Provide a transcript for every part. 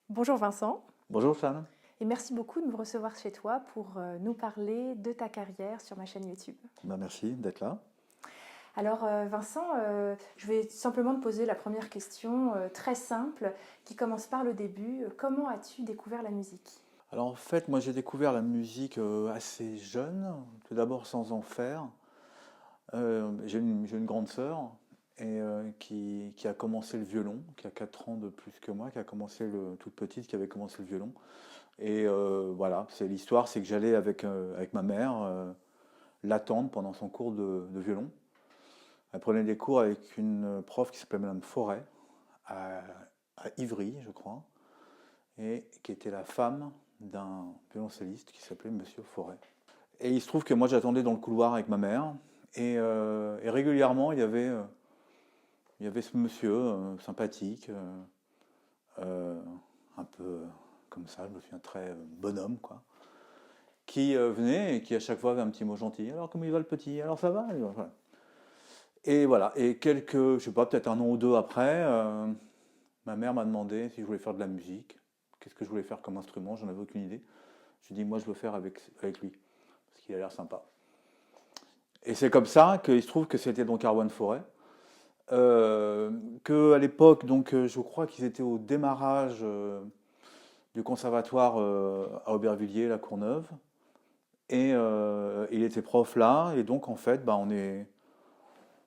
Bonjour Vincent, Bonjour Sam. et merci beaucoup de me recevoir chez toi pour nous parler de ta carrière sur ma chaîne YouTube. Merci d'être là. Alors Vincent, je vais simplement te poser la première question très simple qui commence par le début. Comment as-tu découvert la musique? Alors en fait, moi j'ai découvert la musique assez jeune, tout d'abord sans en faire. J'ai une grande sœur qui a commencé le violon, qui a 4 ans de plus que moi, qui a commencé toute petite, qui avait commencé le violon. Et voilà, c'est l'histoire, c'est que j'allais avec ma mère l'attendre pendant son cours de violon. Elle prenait des cours avec une prof qui s'appelait Madame Forêt, à, à Ivry, je crois, et qui était la femme d'un violoncelliste qui s'appelait Monsieur Forêt. Et il se trouve que moi j'attendais dans le couloir avec ma mère, et régulièrement il y avait ce monsieur sympathique, euh, un peu comme ça, je me souviens très bonhomme, quoi, qui venait et qui à chaque fois avait un petit mot gentil. Alors comment il va le petit? Alors ça va? Et voilà, et je sais pas, peut-être un an ou deux après, ma mère m'a demandé si je voulais faire de la musique. Qu'est-ce que je voulais faire comme instrument? J'en avais aucune idée. Je dis, moi, je veux faire avec lui, parce qu'il a l'air sympa. Et c'est comme ça qu'il se trouve que c'était donc Arwan Forêt. Que à l'époque, donc, je crois qu'ils étaient au démarrage du conservatoire à Aubervilliers, la Courneuve. Et il était prof là. Et donc, en fait, bah,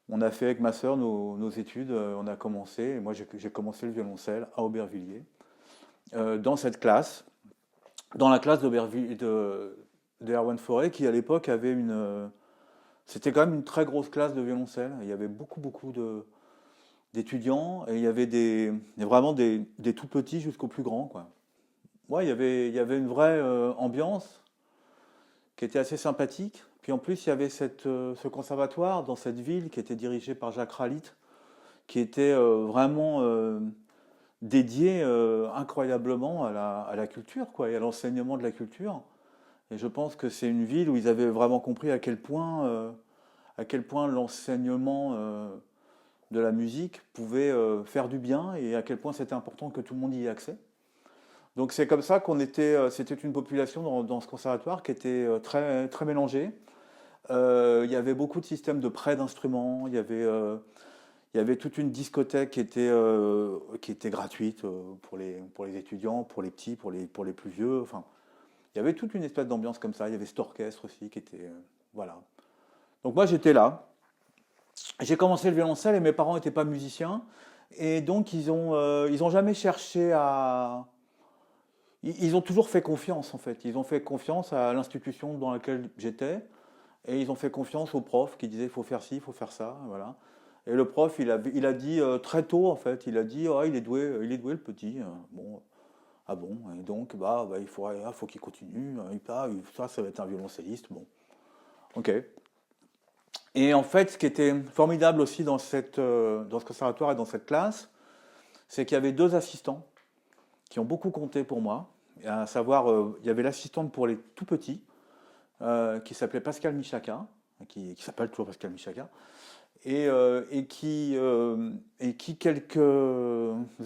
on a fait avec ma sœur nos études. On a commencé. Et moi, j'ai commencé le violoncelle à Aubervilliers, dans cette classe. Dans la classe de Erwan Forêt, qui à l'époque avait c'était quand même une très grosse classe de violoncelle. Il y avait beaucoup d'étudiants et il y avait vraiment des tout petits jusqu'aux plus grands, quoi. Ouais, il y avait une vraie ambiance qui était assez sympathique. Puis en plus, il y avait ce conservatoire dans cette ville qui était dirigé par Jacques Ralit, qui était vraiment dédié incroyablement à la culture, quoi, et à l'enseignement de la culture. Et je pense que c'est une ville où ils avaient vraiment compris à quel point l'enseignement de la musique pouvait faire du bien et à quel point c'était important que tout le monde y ait accès. Donc c'est comme ça c'était une population dans ce conservatoire qui était très mélangée. Il y avait beaucoup de systèmes de prêt d'instruments, il y avait toute une discothèque qui était gratuite pour les étudiants, pour les petits, pour les plus vieux. Enfin, il y avait toute une espèce d'ambiance comme ça. Il y avait cet orchestre aussi qui était, voilà. Donc moi j'étais là. J'ai commencé le violoncelle et mes parents n'étaient pas musiciens. Et donc ils ont jamais cherché à... Ils ont toujours fait confiance en fait. Ils ont fait confiance à l'institution dans laquelle j'étais. Et ils ont fait confiance au prof qui disait il faut faire ci, il faut faire ça. Voilà. Et le prof, il a dit très tôt en fait, il a dit ah, il est doué le petit. Bon, ah bon. Et donc bah faut qu'il continue. Ça va être un violoncelliste. Bon, ok. Et en fait, ce qui était formidable aussi dans ce conservatoire et dans cette classe, c'est qu'il y avait deux assistants qui ont beaucoup compté pour moi. À savoir, il y avait l'assistante pour les tout petits, qui s'appelait Pascal Michaka, qui s'appelle toujours Pascal Michaka, et qui, quelques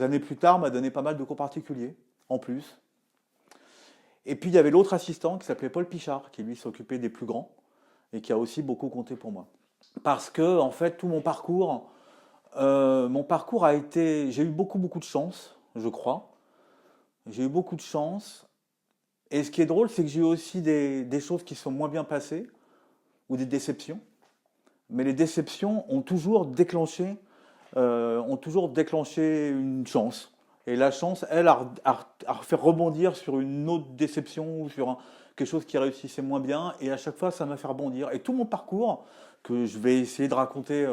années plus tard, m'a donné pas mal de cours particuliers, en plus. Et puis, il y avait l'autre assistant qui s'appelait Paul Pichard, qui lui s'occupait des plus grands, et qui a aussi beaucoup compté pour moi. Parce que, en fait, tout mon parcours a été. J'ai eu beaucoup de chance, je crois. J'ai eu beaucoup de chance. Et ce qui est drôle, c'est que j'ai eu aussi des choses qui sont moins bien passées, ou des déceptions. Mais les déceptions ont toujours déclenché une chance. Et la chance, elle, a fait rebondir sur une autre déception ou sur quelque chose qui réussissait moins bien. Et à chaque fois, ça m'a fait rebondir. Et tout mon parcours, que je vais essayer de raconter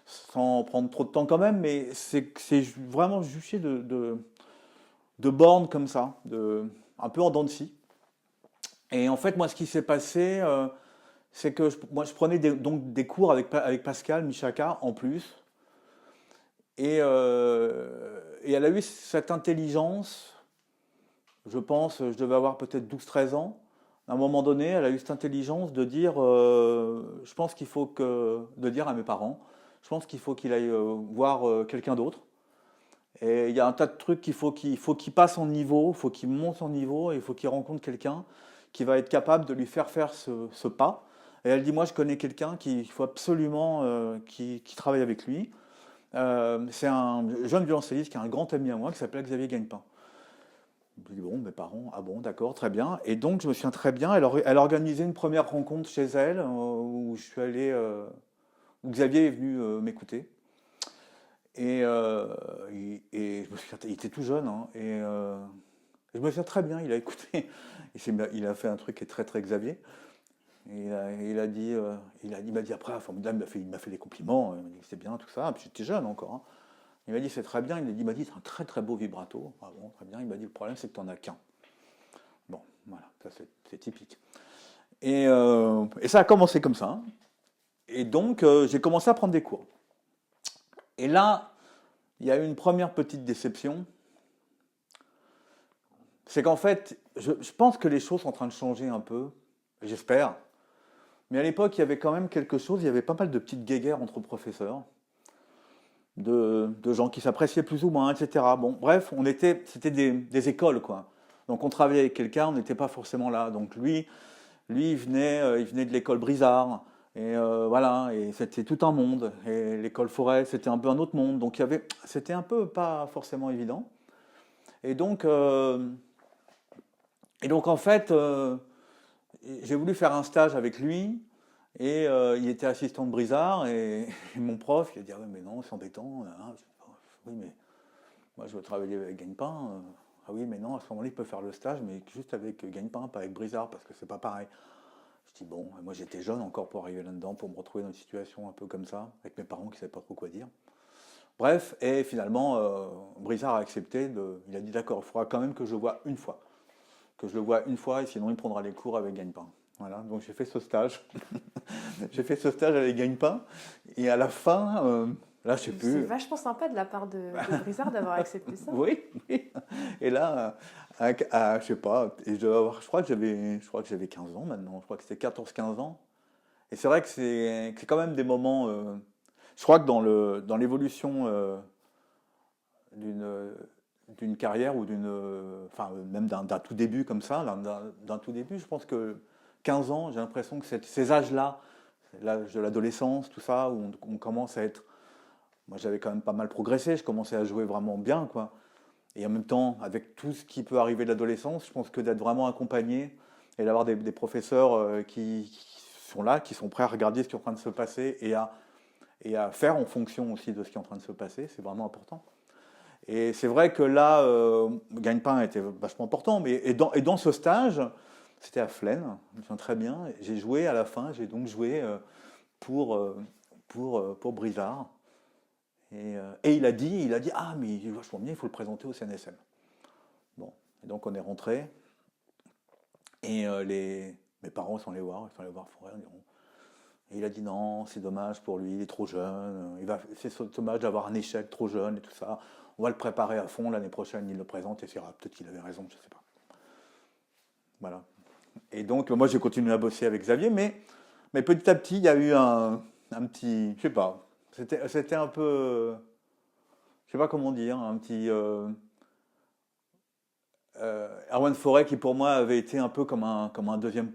sans prendre trop de temps quand même, mais c'est vraiment juché de bornes comme ça, un peu en dents de scie. Et en fait, moi, ce qui s'est passé, c'est que moi, je prenais donc des cours avec Pascal Michaka en plus. Et elle a eu cette intelligence, je pense, je devais avoir peut-être 12 13 ans. À un moment donné, elle a eu cette intelligence de dire, je pense de dire à mes parents, je pense qu'il faut qu'il aille voir quelqu'un d'autre. Et il y a un tas de trucs qu'il faut qu'il passe en niveau, il faut qu'il monte en niveau, et il faut qu'il rencontre quelqu'un qui va être capable de lui faire ce pas. Et elle dit, moi je connais quelqu'un qu'il faut absolument qui travaille avec lui. C'est un jeune violoncelliste qui est un grand ami à moi, qui s'appelle Xavier Gagnepin. Je dis, bon, mes parents, ah bon, d'accord, très bien. Et donc je me souviens très bien, elle a organisé une première rencontre chez elle, où je suis allé, où Xavier est venu m'écouter. Et je me souviens, il était tout jeune, hein, je me souviens très bien, il a écouté, il a fait un truc qui est très très Xavier. Et il a dit, il m'a dit après, formidable, il m'a fait des compliments, il m'a dit que c'est bien, tout ça. Puis j'étais jeune encore, hein. Il m'a dit c'est très bien, il m'a dit c'est un très très beau vibrato. Ah bon, très bien. Il m'a dit le problème c'est que tu n'en as qu'un. Bon, voilà, ça c'est typique. Et ça a commencé comme ça, hein. Et donc j'ai commencé à prendre des cours. Et là, il y a eu une première petite déception. C'est qu'en fait, je pense que les choses sont en train de changer un peu, j'espère. Mais à l'époque, il y avait quand même quelque chose, il y avait pas mal de petites guéguerres entre professeurs, de gens qui s'appréciaient plus ou moins, etc. Bon, bref, c'était des écoles, quoi. Donc on travaillait avec quelqu'un, on n'était pas forcément là. Donc lui il venait de l'école Brizard, voilà, et c'était tout un monde. Et l'école Forêt, c'était un peu un autre monde. Donc c'était un peu pas forcément évident. Et donc, euh, et donc en fait, j'ai voulu faire un stage avec lui. Il était assistant de Brizard et mon prof, il a dit ah ouais, mais non, c'est embêtant. Hein. Oui, mais moi je veux travailler avec Gagnepin. Ah oui, mais non, à ce moment-là, il peut faire le stage, mais juste avec Gagnepin, pas avec Brizard, parce que c'est pas pareil. Je dis bon, moi j'étais jeune encore pour arriver là-dedans, pour me retrouver dans une situation un peu comme ça, avec mes parents qui ne savaient pas trop quoi dire. Bref, et finalement, Brizard a accepté. Il a dit d'accord, il faudra quand même que je le voie une fois. Que je le voie une fois, et sinon il prendra les cours avec Gagnepin. Voilà, donc j'ai fait ce stage. J'ai fait ce stage avec Gagnepin. Et à la fin, là, je sais C'est plus. vachement sympa de la part de Brizard d'avoir accepté ça. Oui, oui. Et là, je sais pas, je crois que j'avais 15 ans maintenant. Je crois que c'était 14 15 ans. Et c'est vrai que c'est quand même des moments. Je crois que dans l'évolution d'une d'une carrière ou enfin même d'un tout début comme ça, d'un tout début, je pense que 15 ans, j'ai l'impression que ces âges-là, l'âge de l'adolescence, tout ça, où on commence à être. Moi, j'avais quand même pas mal progressé, je commençais à jouer vraiment bien, quoi. Et en même temps, avec tout ce qui peut arriver de l'adolescence, je pense que d'être vraiment accompagné et d'avoir des professeurs qui sont là, qui sont prêts à regarder ce qui est en train de se passer et à faire en fonction aussi de ce qui est en train de se passer, c'est vraiment important. Et c'est vrai que là, Gagne-Pain était vachement important, mais et dans ce stage, c'était à Flaine, je me souviens très bien, j'ai joué à la fin, j'ai donc joué pour, euh, pour Brizard. Et il a dit, ah mais il est vachement bien, il faut le présenter au CNSM. Bon, et donc on est rentré, et mes parents sont allés voir Forêt, et il a dit non, c'est dommage pour lui, il est trop jeune, c'est dommage d'avoir un échec trop jeune et tout ça. On va le préparer à fond, l'année prochaine il le présente et c'est grave, peut-être qu'il avait raison, je sais pas. Voilà. Et donc moi j'ai continué à bosser avec Xavier, mais petit à petit il y a eu un petit, je sais pas, c'était un peu, je sais pas comment dire, un petit Erwan Forêt qui pour moi avait été un peu comme un deuxième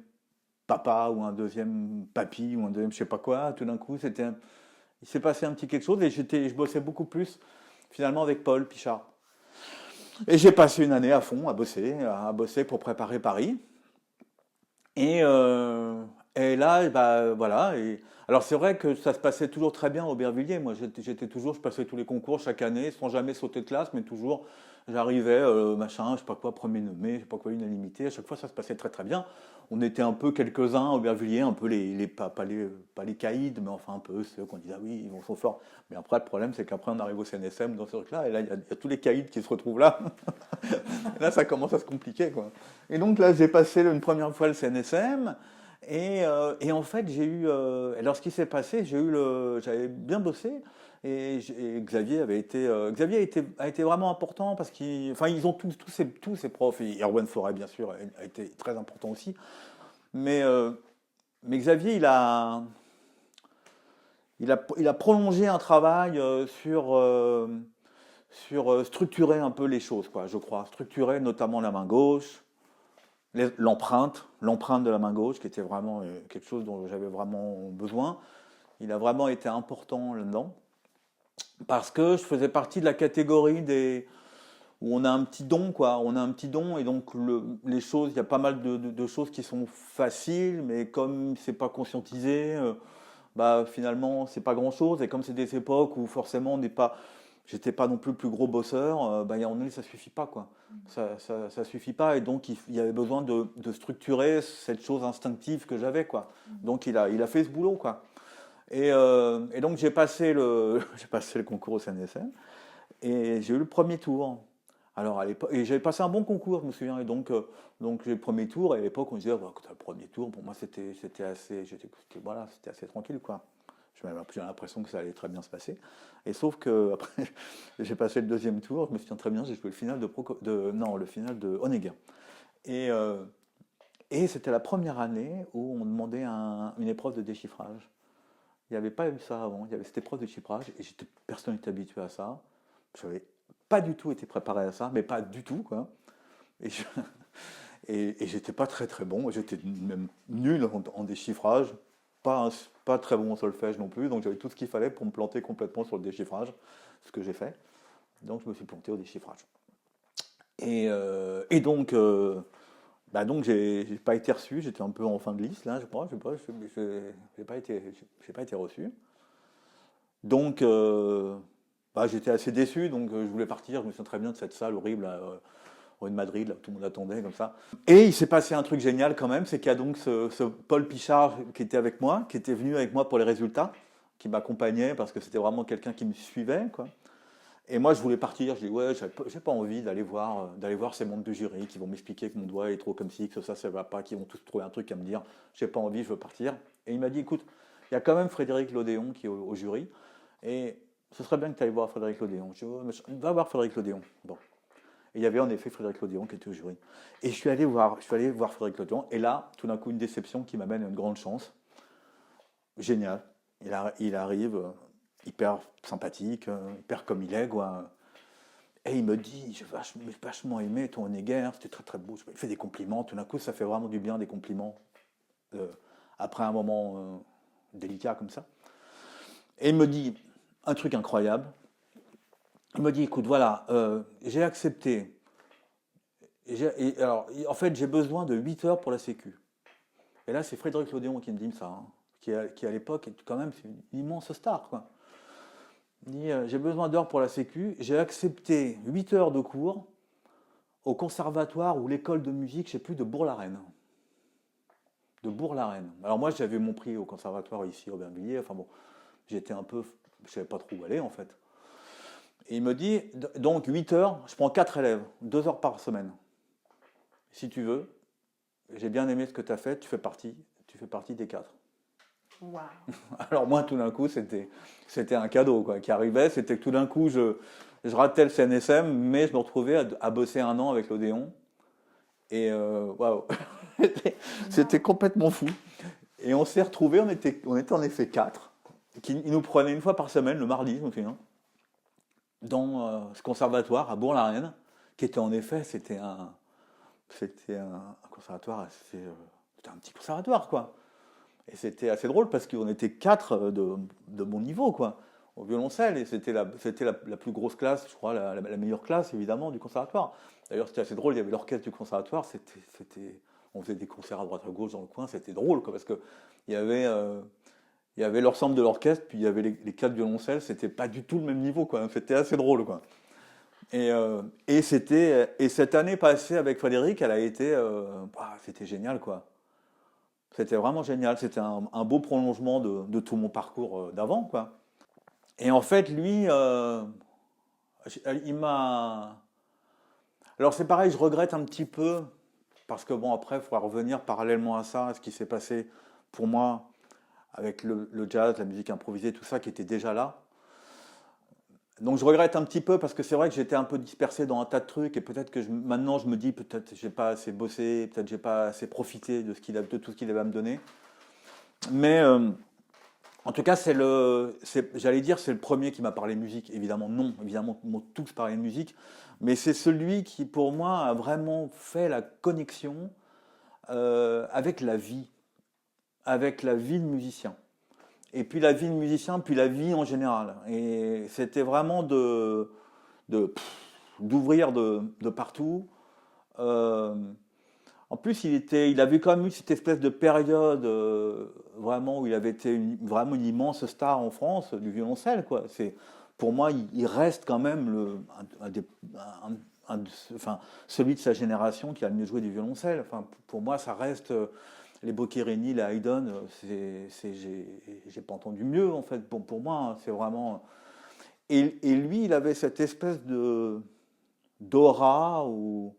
papa ou un deuxième papy ou un deuxième je sais pas quoi. Tout d'un coup, il s'est passé un petit quelque chose et je bossais beaucoup plus finalement avec Paul Pichard. Et j'ai passé une année à fond à bosser pour préparer Paris. Et, euh, et là, bah, voilà. Alors c'est vrai que ça se passait toujours très bien à Aubervilliers. Moi, je passais tous les concours chaque année, sans jamais sauter de classe, mais toujours, j'arrivais, machin, je sais pas quoi, premier nommé, je sais pas quoi, unanimité. À chaque fois, ça se passait très très bien. On était un peu quelques-uns à Aubervilliers, un peu pas les caïds, mais enfin un peu ceux qu'on disait, ah oui, ils vont sont forts. Mais après, le problème, c'est qu'après, on arrive au CNSM dans ce truc-là, et là, il y a tous les caïds qui se retrouvent là. Et là, ça commence à se compliquer, quoi. Et donc là, j'ai passé une première fois le CNSM. Et en fait, alors, ce qui s'est passé, j'avais bien bossé. Et Xavier a été vraiment important parce enfin, ils ont tous ces profs. Et Erwan Forêt, bien sûr, a été très important aussi. Mais, euh, mais Xavier, il a prolongé un travail sur structurer un peu les choses, quoi, je crois. Structurer notamment la main gauche, l'empreinte de la main gauche, qui était vraiment quelque chose dont j'avais vraiment besoin. Il a vraiment été important là-dedans, parce que je faisais partie de la catégorie où on a un petit don, quoi. On a un petit don, et donc les choses, il y a pas mal de choses qui sont faciles, mais comme c'est pas conscientisé, bah finalement c'est pas grand-chose. Et comme c'est des époques où forcément j'étais pas non plus le plus gros bosseur, bah il y a un moment donné, ça suffit pas, quoi. Ça suffit pas, et donc il y avait besoin de structurer cette chose instinctive que j'avais, quoi. Donc il a fait ce boulot, quoi. Et donc j'ai passé le concours au CNSM, et j'ai eu le premier tour. Alors à l'époque, et j'avais passé un bon concours, je me souviens, et donc j'ai eu le premier tour, et à l'époque on disait, bah, quand t'as le premier tour, pour moi c'était assez tranquille, quoi. J'ai l'impression que ça allait très bien se passer. Et sauf que après, j'ai passé le deuxième tour, je me souviens très bien, j'ai joué le final le final de Onega. Et, euh, et c'était la première année où on demandait une épreuve de déchiffrage. Il n'y avait pas eu ça avant, il y avait cette épreuve de déchiffrage, et personne n'était habitué à ça. Je n'avais pas du tout été préparé à ça, mais pas du tout, quoi. Et je, et j'étais pas très très bon, j'étais même nul en déchiffrage, pas très bon en solfège non plus, donc j'avais tout ce qu'il fallait pour me planter complètement sur le déchiffrage, ce que j'ai fait. Donc je me suis planté au déchiffrage. Donc j'ai pas été reçu, j'étais un peu en fin de liste là, je crois, j'ai pas été reçu. Donc j'étais assez déçu, donc je voulais partir, je me souviens très bien de cette salle horrible rue de Madrid, là, où tout le monde attendait comme ça. Et il s'est passé un truc génial quand même, c'est qu'il y a donc ce Paul Pichard qui était avec moi, qui était venu avec moi pour les résultats, qui m'accompagnait parce que c'était vraiment quelqu'un qui me suivait, quoi. Et moi je voulais partir, je dis ouais, j'ai pas envie d'aller voir ces membres de jury qui vont m'expliquer que mon doigt est trop comme ci, que ça va pas, qui vont tous trouver un truc à me dire, j'ai pas envie, je veux partir. Et il m'a dit écoute, il y a quand même Frédéric Lodéon qui est au jury, et ce serait bien que tu ailles voir Frédéric Lodéon. Je dis, va voir Frédéric Lodéon. Bon. Et il y avait en effet Frédéric Lodéon qui était au jury. Et je suis allé voir Frédéric Lodéon, et là, tout d'un coup, une déception qui m'amène à une grande chance. Génial. Il arrive, hyper sympathique, hyper comme il est, quoi. Et il me dit, j'ai vachement aimé ton Honegger, c'était très très beau. Il fait des compliments, tout d'un coup, ça fait vraiment du bien, des compliments, euh, après un moment délicat comme ça. Et il me dit un truc incroyable. Il me dit, écoute, voilà, j'ai accepté. Alors, en fait, j'ai besoin de 8 heures pour la sécu. Et là, c'est Frédéric Lodéon qui me dit ça, hein, qui à l'époque est quand même une immense star, quoi. Il dit, j'ai besoin d'heures pour la sécu. J'ai accepté 8 heures de cours au conservatoire ou l'école de musique, je sais plus, de Bourg-la-Reine. De Bourg-la-Reine. Alors moi, j'avais mon prix au conservatoire ici, au Aubervilliers. Enfin bon, j'étais un peu, je savais pas trop où aller en fait. Et il me dit, donc 8 heures, je prends 4 élèves, 2 heures par semaine. Si tu veux, j'ai bien aimé ce que tu as fait, tu fais partie des 4. Waouh. Alors moi, tout d'un coup, c'était un cadeau quoi, qui arrivait. C'était que tout d'un coup, je ratais le CNSM, mais je me retrouvais à bosser un an avec l'Odéon. Et waouh, c'était complètement fou. Et on s'est retrouvés, on était en effet 4. Il nous prenait une fois par semaine, le mardi, je me souviens, dans ce conservatoire à Bourg-la-Reine, qui était en effet, c'était un conservatoire assez, c'était un petit conservatoire quoi. Et c'était assez drôle parce qu'on était 4 de mon niveau quoi, au violoncelle, et c'était la plus grosse classe, je crois, la meilleure classe évidemment du conservatoire. D'ailleurs c'était assez drôle, il y avait l'orchestre du conservatoire, on faisait des concerts à droite à gauche dans le coin, c'était drôle quoi, parce que il y avait, euh, il y avait l'ensemble de l'orchestre, puis il y avait les 4 violoncelles, c'était pas du tout le même niveau quoi, c'était assez drôle quoi. Et cette année passée avec Frédéric, elle a été, c'était génial quoi. C'était vraiment génial. C'était un beau prolongement de tout mon parcours d'avant quoi. Et en fait, lui, il m'a. Alors c'est pareil, je regrette un petit peu parce que bon après, il faudra revenir parallèlement à ça, à ce qui s'est passé pour moi avec le jazz, la musique improvisée, tout ça qui était déjà là. Donc je regrette un petit peu parce que c'est vrai que j'étais un peu dispersé dans un tas de trucs, et peut-être que maintenant je me dis peut-être j'ai pas assez bossé, peut-être j'ai pas assez profité de tout ce qu'il avait à me donner. Mais En tout cas, j'allais dire, c'est le premier qui m'a parlé musique. Évidemment, non. Évidemment, ils m'ont tous parlé de musique. Mais c'est celui qui, pour moi, a vraiment fait la connexion avec avec la vie de musicien. Et puis la vie de musicien, puis la vie en général. Et c'était vraiment d'ouvrir de partout. Euh, En plus, il avait quand même eu cette espèce de période vraiment où il avait été vraiment une immense star en France du violoncelle, quoi. Pour moi, il reste quand même enfin, celui de sa génération qui a le mieux joué du violoncelle. Enfin, pour moi, ça reste les Boccherini, les Haydn. J'ai pas entendu mieux en fait. Bon, pour moi, hein, c'est vraiment. Et lui, il avait cette espèce de d'aura où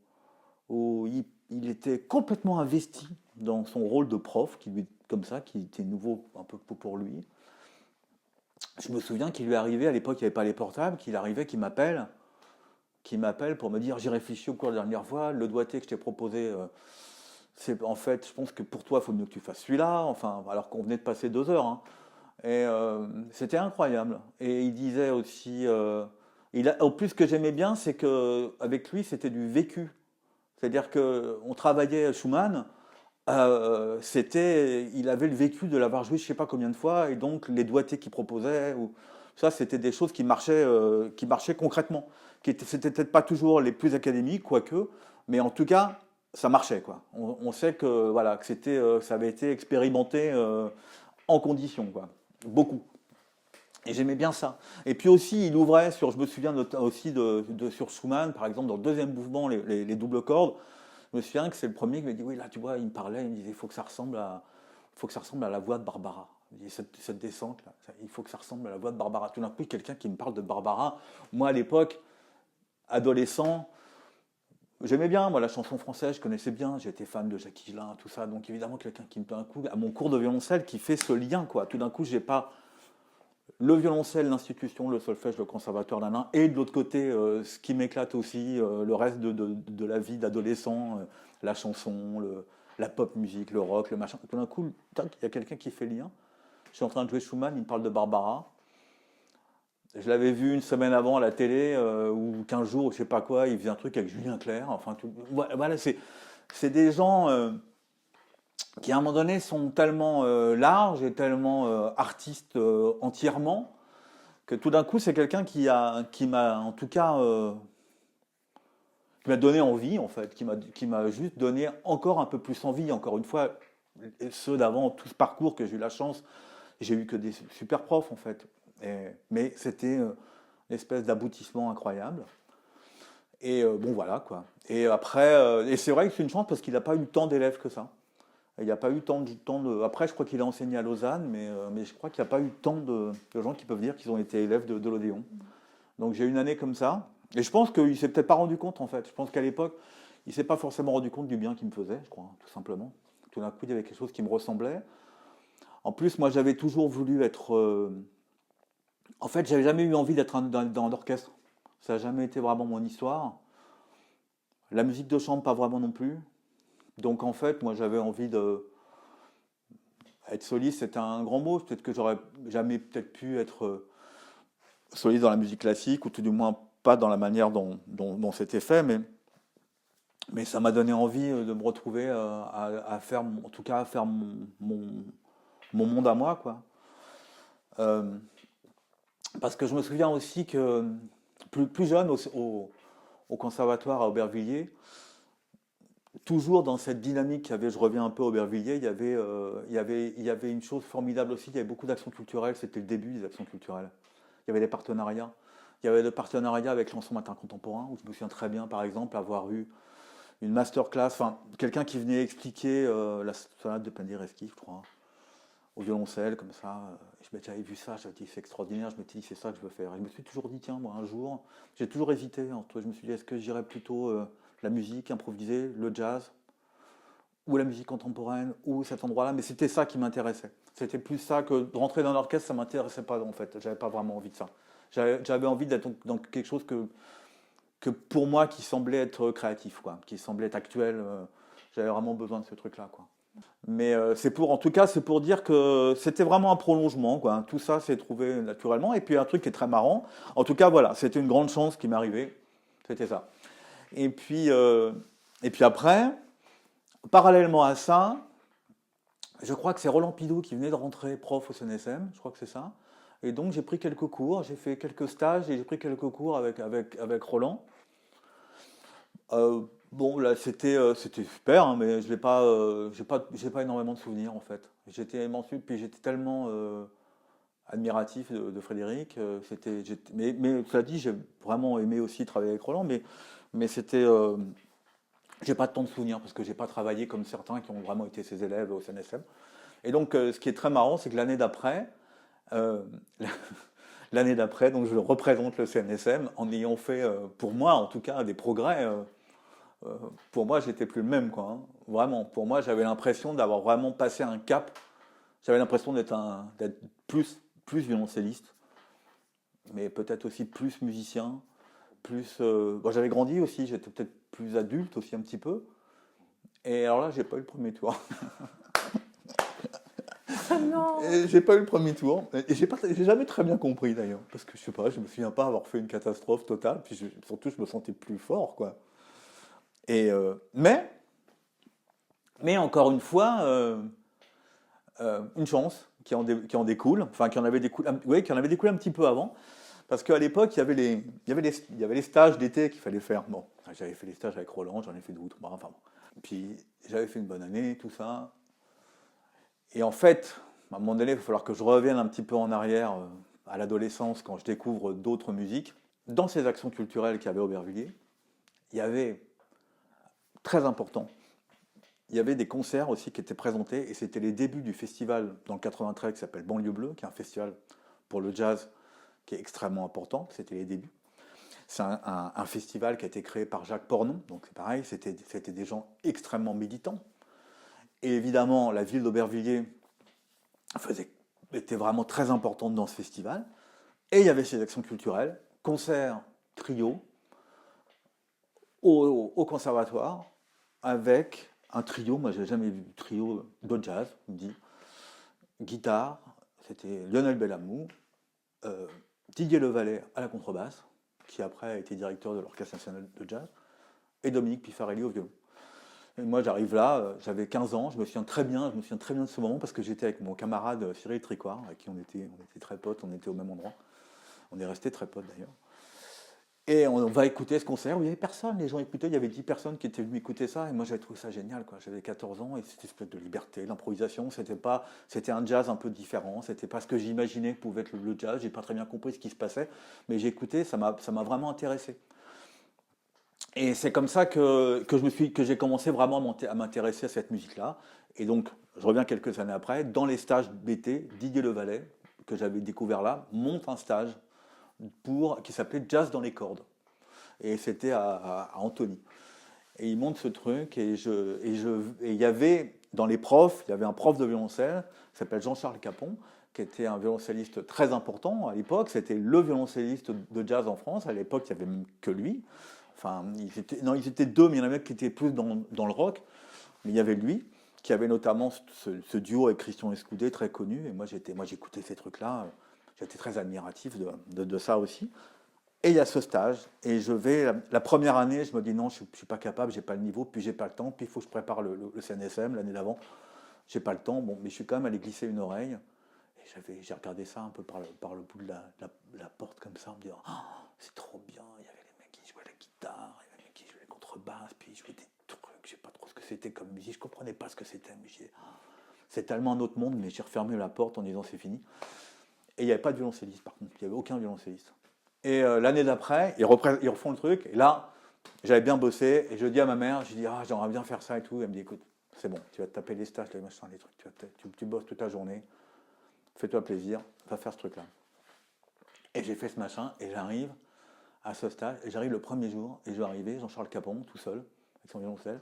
il était complètement investi dans son rôle de prof, comme ça, qui était nouveau un peu pour lui. Je me souviens qu'il lui arrivait, à l'époque il n'y avait pas les portables, qu'il m'appelle pour me dire j'ai réfléchi au cours de la dernière fois, le doigté que je t'ai proposé, c'est en fait, je pense que pour toi il faut mieux que tu fasses celui-là, enfin, alors qu'on venait de passer 2 heures. Hein. Et c'était incroyable. Et il disait aussi, au plus ce que j'aimais bien, c'est que avec lui c'était du vécu. C'est-à-dire qu'on travaillait Schumann, il avait le vécu de l'avoir joué je ne sais pas combien de fois, et donc les doigtés qu'il proposait, ça c'était des choses qui marchaient concrètement. C'était peut-être pas toujours les plus académiques, quoique, mais en tout cas, ça marchait, quoi. On sait que, voilà, ça avait été expérimenté en condition, quoi. Beaucoup. Et j'aimais bien ça. Et puis aussi, il ouvrait je me souviens aussi sur Schumann, par exemple, dans le deuxième mouvement, les doubles cordes. Je me souviens que c'est le premier qui m'a dit, oui, là, tu vois, il me parlait, il me disait, faut que ça ressemble à la voix de Barbara. Il dit, cette descente, là, il faut que ça ressemble à la voix de Barbara. Tout d'un coup, quelqu'un qui me parle de Barbara. Moi, à l'époque, adolescent, j'aimais bien, moi, la chanson française, je connaissais bien, j'étais fan de Jacques Higelin, tout ça. Donc, évidemment, quelqu'un qui, tout d'un coup, à mon cours de violoncelle, qui fait ce lien, quoi. Tout d'un coup, j'ai pas le violoncelle, l'institution, le solfège, le conservatoire, et de l'autre côté, ce qui m'éclate aussi, le reste de la vie d'adolescent, la chanson, la pop musique, le rock, le machin. Tout d'un coup, tac, il y a quelqu'un qui fait le lien. Je suis en train de jouer Schumann, il me parle de Barbara. Je l'avais vu une semaine avant à la télé, ou 15 jours, ou je sais pas quoi, il faisait un truc avec Julien Clerc. Enfin, voilà, c'est des gens qui à un moment donné sont tellement larges et tellement artistes entièrement, que tout d'un coup c'est quelqu'un qui m'a en tout cas qui m'a donné envie en fait, qui m'a juste donné encore un peu plus envie. Encore une fois, ceux d'avant, tout ce parcours que j'ai eu la chance, j'ai eu que des super profs en fait. Mais c'était une espèce d'aboutissement incroyable. Et bon voilà quoi. Et après, et c'est vrai que c'est une chance parce qu'il n'a pas eu tant d'élèves que ça. Il n'y a pas eu tant de. Après, je crois qu'il a enseigné à Lausanne, mais je crois qu'il n'y a pas eu tant de gens qui peuvent dire qu'ils ont été élèves de l'Odéon. Donc j'ai eu une année comme ça. Et je pense qu'il ne s'est peut-être pas rendu compte en fait. Je pense qu'à l'époque, il ne s'est pas forcément rendu compte du bien qu'il me faisait, je crois, tout simplement. Tout d'un coup, il y avait quelque chose qui me ressemblait. En plus, moi, j'avais toujours voulu être. En fait, j'avais jamais eu envie d'être dans l'orchestre. Ça n'a jamais été vraiment mon histoire. La musique de chambre, pas vraiment non plus. Donc en fait, moi, j'avais envie de. Être soliste, c'est un grand mot. Peut-être que j'aurais jamais peut-être pu être soliste dans la musique classique, ou tout du moins pas dans la manière dont c'était fait, mais ça m'a donné envie de me retrouver à faire, en tout cas, à faire mon monde à moi, quoi. Euh, Parce que je me souviens aussi que plus jeune au conservatoire à Aubervilliers, toujours dans cette dynamique qu'il y avait, je reviens un peu à Aubervilliers, il y avait une chose formidable aussi, il y avait beaucoup d'actions culturelles, c'était le début des actions culturelles. Il y avait des partenariats. Il y avait des partenariats avec l'ensemble intercontemporain, où je me souviens très bien, par exemple, avoir eu une masterclass, enfin, quelqu'un qui venait expliquer la sonate de Penderecki, je crois, au violoncelle, comme ça. J'avais vu ça, j'avais dit c'est extraordinaire, je m'étais dit c'est ça que je veux faire. Et je me suis toujours dit, tiens, moi un jour, j'ai toujours hésité entre, je me suis dit, est-ce que j'irais plutôt la musique improvisée, le jazz, ou la musique contemporaine, ou cet endroit-là, mais c'était ça qui m'intéressait. C'était plus ça que de rentrer dans l'orchestre, ça m'intéressait pas en fait, j'avais pas vraiment envie de ça. J'avais envie d'être dans quelque chose que pour moi qui semblait être créatif, quoi, qui semblait être actuel. J'avais vraiment besoin de ce truc-là, quoi. Mais en tout cas, c'est pour dire que c'était vraiment un prolongement, quoi. Tout ça s'est trouvé naturellement. Et puis un truc qui est très marrant. En tout cas, voilà, c'était une grande chance qui m'est arrivée. C'était ça. Et puis, euh, et puis après, parallèlement à ça, je crois que c'est Roland Pidot qui venait de rentrer prof au CNSM. Je crois que c'est ça. Et donc j'ai pris quelques cours, j'ai fait quelques stages et j'ai pris quelques cours avec Roland. Bon, là, c'était super, hein, mais je l'ai pas, j'ai pas énormément de souvenirs en fait. Puis j'étais tellement admiratif de Frédéric. Mais cela dit, j'ai vraiment aimé aussi travailler avec Roland, mais j'ai pas tant de souvenirs parce que j'ai pas travaillé comme certains qui ont vraiment été ses élèves au CNSM. Et donc, ce qui est très marrant, c'est que euh, l'année d'après, donc je représente le CNSM en ayant fait, pour moi en tout cas, des progrès. Pour moi, j'étais plus le même, quoi, hein. Vraiment. Pour moi, j'avais l'impression d'avoir vraiment passé un cap. J'avais l'impression d'être plus violoncelliste, mais peut-être aussi plus musicien, bon, j'avais grandi aussi, j'étais peut-être plus adulte aussi un petit peu. Et alors là, j'ai pas eu le premier tour. Ah non! Et j'ai pas eu le premier tour. Et j'ai jamais très bien compris d'ailleurs, parce que je sais pas, je me souviens pas avoir fait une catastrophe totale. Puis surtout, je me sentais plus fort, quoi. Et mais encore une fois. Une chance qui en découle, enfin qui en avait découlé, ouais, qui en avait découlé un petit peu avant, parce qu'à l'époque il y avait les stages d'été qu'il fallait faire. Bon, j'avais fait les stages avec Roland, j'en ai fait deux ou trois, enfin bon. Puis j'avais fait une bonne année, tout ça. Et en fait, à un moment donné, il va falloir que je revienne un petit peu en arrière à l'adolescence quand je découvre d'autres musiques. Dans ces actions culturelles qu'il y avait à Aubervilliers, il y avait très important. Il y avait des concerts aussi qui étaient présentés et c'était les débuts du festival dans le 93 qui s'appelle Banlieue Bleue, qui est un festival pour le jazz qui est extrêmement important. C'était les débuts. C'est un festival qui a été créé par Jacques Pornon, donc c'est pareil, c'était des gens extrêmement militants. Et évidemment, la ville d'Aubervilliers était vraiment très importante dans ce festival. Et il y avait ces actions culturelles, concerts, trios, au conservatoire, avec un trio, moi j'ai jamais vu de trio de jazz, on me dit, guitare, c'était Lionel Bellamou, Didier Levalet à la contrebasse, qui après a été directeur de l'Orchestre national de jazz, et Dominique Pifarelli au violon. Et moi j'arrive là, j'avais 15 ans, je me souviens très bien de ce moment parce que j'étais avec mon camarade Cyril Tricoire, avec qui on était très potes, on était au même endroit. On est restés très potes d'ailleurs. Et on va écouter ce concert où il n'y avait personne, les gens écoutaient, il y avait 10 personnes qui étaient venues écouter ça, et moi j'avais trouvé ça génial, quoi. J'avais 14 ans, et c'était une espèce de liberté, l'improvisation, c'était un jazz un peu différent, c'était pas ce que j'imaginais que pouvait être le jazz, j'ai pas très bien compris ce qui se passait, mais j'ai écouté, ça m'a vraiment intéressé. Et c'est comme ça que j'ai commencé vraiment à m'intéresser à cette musique-là, et donc, je reviens quelques années après, dans les stages d'été, Didier Levalet, que j'avais découvert là, monte un stage qui s'appelait Jazz dans les cordes. Et c'était à Antony. Et il monte ce truc, et il y avait, dans les profs, il y avait un prof de violoncelle, qui s'appelle Jean-Charles Capon, qui était un violoncelliste très important à l'époque. C'était le violoncelliste de jazz en France. À l'époque, il n'y avait même que lui. Enfin, ils étaient deux, mais il y en avait qui étaient plus dans le rock. Mais il y avait lui, qui avait notamment ce duo avec Christian Escudé, très connu. Et moi, j'écoutais ces trucs-là. J'étais très admiratif de ça aussi. Et il y a ce stage, et la première année, je me dis non, je ne suis pas capable, j'ai pas le niveau, puis j'ai pas le temps, puis il faut que je prépare le CNSM l'année d'avant, j'ai pas le temps, bon, mais je suis quand même allé glisser une oreille, et j'ai regardé ça un peu par le bout de la porte comme ça, en me disant, oh, c'est trop bien, il y avait les mecs qui jouaient la guitare, il y avait les mecs qui jouaient la contrebasse, puis ils jouaient des trucs, je sais pas trop ce que c'était comme musique, je comprenais pas ce que c'était, mais c'est tellement un autre monde, mais j'ai refermé la porte en disant c'est fini. Et il n'y avait pas de violoncelliste par contre, il n'y avait aucun violoncelliste. Et l'année d'après, ils refont le truc. Et là, j'avais bien bossé. Et je dis à ma mère, je dis, ah, j'aimerais bien faire ça et tout. Elle me dit, écoute, c'est bon, tu vas te taper les stages, les machins, les trucs. Tu bosses toute la journée. Fais-toi plaisir. Va faire ce truc-là. Et j'ai fait ce machin. Et j'arrive à ce stage. Et j'arrive le premier jour. Et je vais arriver, Jean-Charles Capon, tout seul, avec son violoncelle.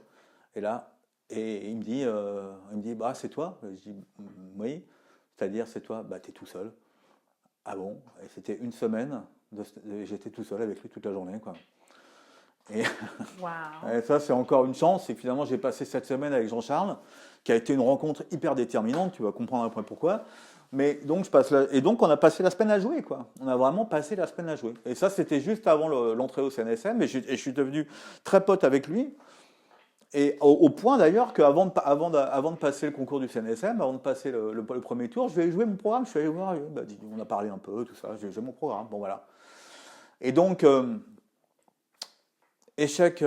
Et là, il me dit, bah, c'est toi? Je dis, oui. C'est-à-dire, c'est toi? Bah, t'es tout seul. Ah bon? Et c'était une semaine. J'étais tout seul avec lui toute la journée, quoi. Et, Waouh. et ça, c'est encore une chance. Et finalement, j'ai passé cette semaine avec Jean-Charles, qui a été une rencontre hyper déterminante. Tu vas comprendre après pourquoi. Mais donc, et donc, on a passé la semaine à jouer, quoi. On a vraiment passé la semaine à jouer. Et ça, c'était juste avant l'entrée au CNSM. Et je suis devenu très pote avec lui. Et au point d'ailleurs qu'avant de passer le concours du CNSM, avant de passer le premier tour, je vais jouer mon programme. Je suis allé voir, on a parlé un peu, tout ça. J'ai joué mon programme. Bon, voilà. Et donc, échec.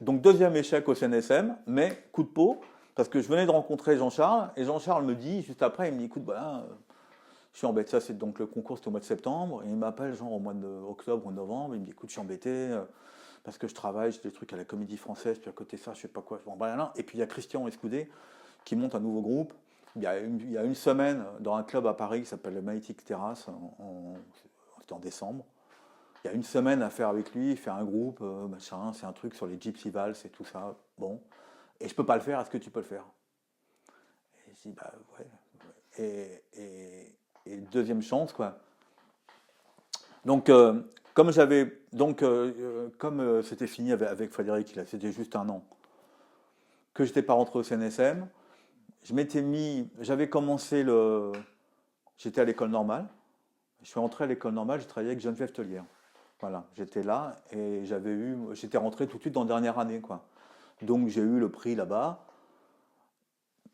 Donc, deuxième échec au CNSM, mais coup de peau. Parce que je venais de rencontrer Jean-Charles, et Jean-Charles me dit, juste après, il me dit, écoute, voilà, je suis embêté, ça c'est donc le concours, c'était au mois de septembre, et il m'appelle genre au mois d'octobre ou novembre, il me dit, écoute, je suis embêté, parce que je travaille, j'ai des trucs à la Comédie Française, puis à côté de ça, je sais pas quoi. Bon, voilà, et puis il y a Christian Escoudé, qui monte un nouveau groupe, il y a une semaine, dans un club à Paris qui s'appelle le Maïtic Terrace, c'était en décembre, il y a une semaine à faire avec lui, faire un groupe, machin, c'est un truc sur les Gypsy Vals et tout ça, bon. Et je peux pas le faire, est-ce que tu peux le faire? Et je dis, bah ouais. Et deuxième chance, quoi. Donc, comme c'était fini avec Frédéric, c'était juste un an, que je n'étais pas rentré au CNSM, j'avais commencé j'étais à l'école normale, je suis rentré à l'école normale, j'ai travaillé avec Geneviève Tellière. Voilà, j'étais là et j'étais rentré tout de suite dans la dernière année, quoi. Donc j'ai eu le prix là-bas.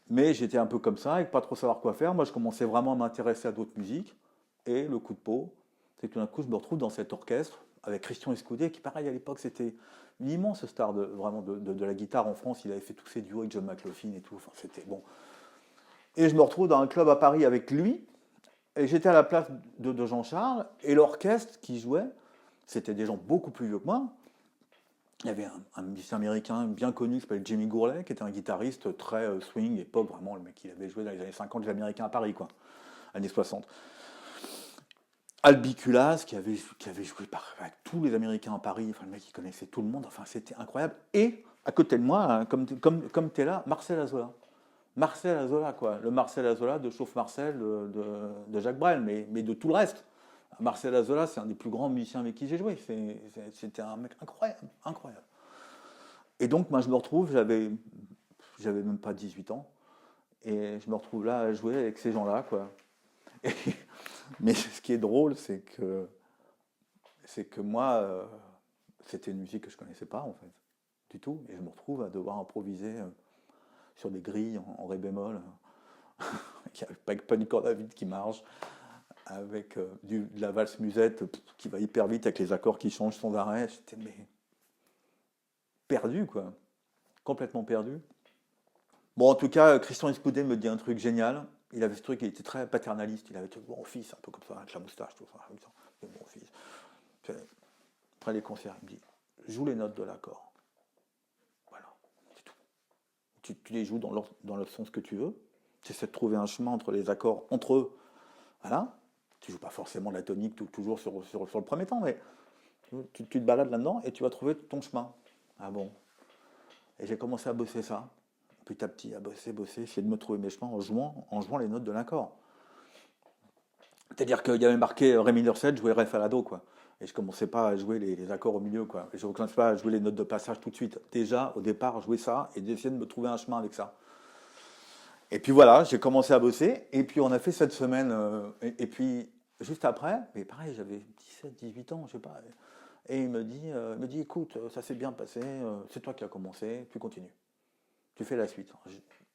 Mais j'étais un peu comme ça, avec pas trop savoir quoi faire. Moi, je commençais vraiment à m'intéresser à d'autres musiques. Et le coup de peau, c'est que tout d'un coup, je me retrouve dans cet orchestre avec Christian Escoudé, qui, pareil, à l'époque, c'était une immense star vraiment de la guitare en France. Il avait fait tous ses duos avec John McLaughlin et tout. Enfin, c'était bon. Et je me retrouve dans un club à Paris avec lui. Et j'étais à la place de Jean-Charles. Et l'orchestre qui jouait, c'était des gens beaucoup plus vieux que moi. Il y avait un musicien américain bien connu qui s'appelle Jimmy Gourlay, qui était un guitariste très swing et pop, vraiment le mec, il avait joué dans les années 50 les Américains à Paris, quoi, années 60. Albiculas, qui avait joué avec tous les Américains à Paris, enfin le mec il connaissait tout le monde, enfin c'était incroyable. Et à côté de moi, hein, comme tu es là, Marcel Azola. Marcel Azola, quoi. Le Marcel Azola de Chauffe Marcel de Jacques Brel, mais de tout le reste. Marcel Azola, c'est un des plus grands musiciens avec qui j'ai joué. C'était un mec incroyable, incroyable. Et donc, moi, je me retrouve, j'avais même pas 18 ans, et je me retrouve là à jouer avec ces gens-là, quoi. Et- mais ce qui est drôle, c'est que moi, c'était une musique que je connaissais pas, en fait, du tout. Et je me retrouve à devoir improviser sur des grilles en ré bémol, avec pas une corde à vide qui marche, avec de la valse musette qui va hyper vite, avec les accords qui changent sans arrêt. J'étais perdu, quoi. Complètement perdu. Bon, en tout cas, Christian Escudé me dit un truc génial. Il avait ce truc, il était très paternaliste. Il avait tout bon fils, un peu comme ça, avec la moustache, tout ça. Bon fils. Après les concerts, il me dit joue les notes de l'accord. Voilà, c'est tout. Tu les joues dans le sens que tu veux. Tu essaies de trouver un chemin entre les accords, entre eux. Voilà. Tu joues pas forcément la tonique toujours sur le premier temps, mais tu te balades là-dedans et tu vas trouver ton chemin. Ah bon. Et j'ai commencé à bosser ça, petit à petit, à bosser, essayer de me trouver mes chemins en jouant les notes de l'accord. C'est-à-dire qu'il y avait marqué Ré mineur 7, jouer Ré fa la do, quoi. Et je commençais pas à jouer les accords au milieu, quoi. Et je ne commençais pas à jouer les notes de passage tout de suite. Déjà, au départ, jouer ça et d'essayer de me trouver un chemin avec ça. Et puis voilà, j'ai commencé à bosser. Et puis on a fait cette semaine. Et puis juste après, mais pareil, j'avais 17, 18 ans, je sais pas. Et il me dit, écoute, ça s'est bien passé, c'est toi qui as commencé, tu continues. Tu fais la suite.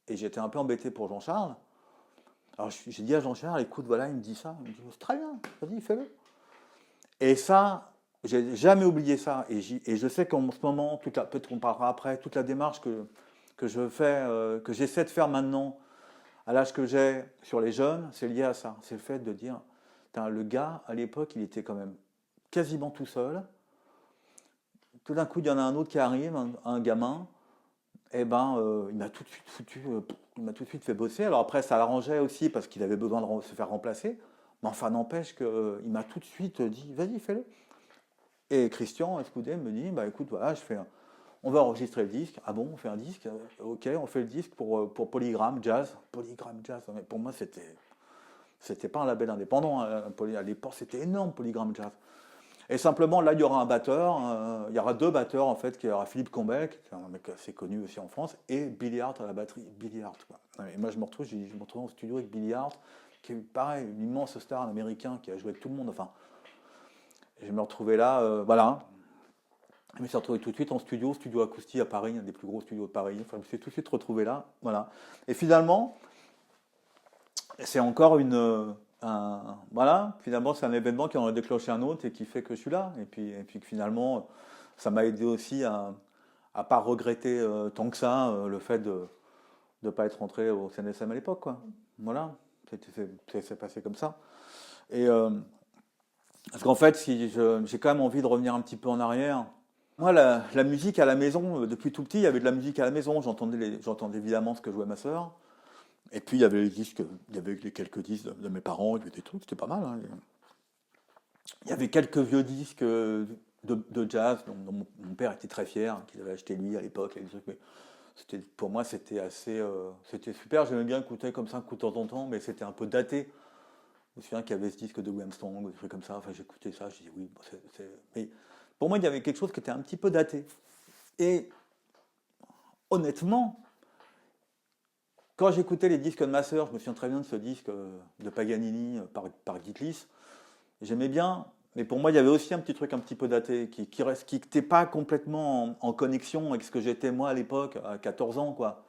Et j'étais un peu embêté pour Jean-Charles. Alors j'ai dit à Jean-Charles, écoute, voilà, il me dit ça. Il me dit, c'est très bien, vas-y, fais-le. Et ça, j'ai jamais oublié ça. Et je sais qu'en ce moment, peut-être qu'on parlera après, toute la démarche que je fais, que j'essaie de faire maintenant, à l'âge que j'ai sur les jeunes, c'est lié à ça. C'est le fait de dire, le gars, à l'époque, il était quand même quasiment tout seul. Tout d'un coup, il y en a un autre qui arrive, un gamin, et ben, il m'a tout de suite il m'a tout de suite fait bosser. Alors après, ça l'arrangeait aussi parce qu'il avait besoin de se faire remplacer. Mais enfin, n'empêche qu'il m'a tout de suite dit, vas-y, fais-le. Et Christian Escoudé me dit, bah écoute, voilà, on va enregistrer le disque. Ah bon, on fait un disque? Ok, on fait le disque pour Polygram Jazz. Polygram Jazz, mais pour moi, c'était pas un label indépendant. À l'époque, c'était énorme, Polygram Jazz. Et simplement, là, il y aura un batteur, il y aura 2 batteurs, en fait, qui y aura Philippe Combet, qui est un mec assez connu aussi en France, et Billy Hart à la batterie. Billy Hart, quoi. Et moi, je me retrouve en studio avec Billy Hart, qui est pareil, une immense star américain qui a joué avec tout le monde. Enfin, et je me retrouvais là, voilà. Je me suis retrouvé tout de suite en studio acoustique à Paris, un des plus gros studios de Paris. Enfin, je me suis tout de suite retrouvé là, voilà. Et finalement, c'est encore voilà, finalement, c'est un événement qui en a déclenché un autre et qui fait que je suis là. Et puis que finalement, ça m'a aidé aussi à pas regretter tant que ça le fait de ne pas être rentré au CNSM à l'époque, quoi. Voilà, c'est passé comme ça. Et parce qu'en fait, si j'ai quand même envie de revenir un petit peu en arrière. Moi, la musique à la maison, depuis tout petit, il y avait de la musique à la maison. J'entendais évidemment ce que jouait ma sœur. Et puis il y avait les quelques disques de mes parents, il y avait des trucs, c'était pas mal, hein. Il y avait quelques vieux disques de jazz dont mon père était très fier, qu'il avait acheté lui à l'époque, et des trucs, mais pour moi c'était assez, c'était super. J'aimais bien écouter comme ça, un coup de temps en temps, mais c'était un peu daté. Je me souviens qu'il y avait ce disque de Louis Armstrong, des trucs comme ça. Enfin, j'écoutais ça, je dis oui, bon, mais pour moi il y avait quelque chose qui était un petit peu daté. Et honnêtement, quand j'écoutais les disques de ma sœur, je me souviens très bien de ce disque de Paganini par Gitlis. J'aimais bien, mais pour moi, il y avait aussi un petit truc un petit peu daté, qui n'était pas complètement en connexion avec ce que j'étais moi à l'époque, à 14 ans, quoi.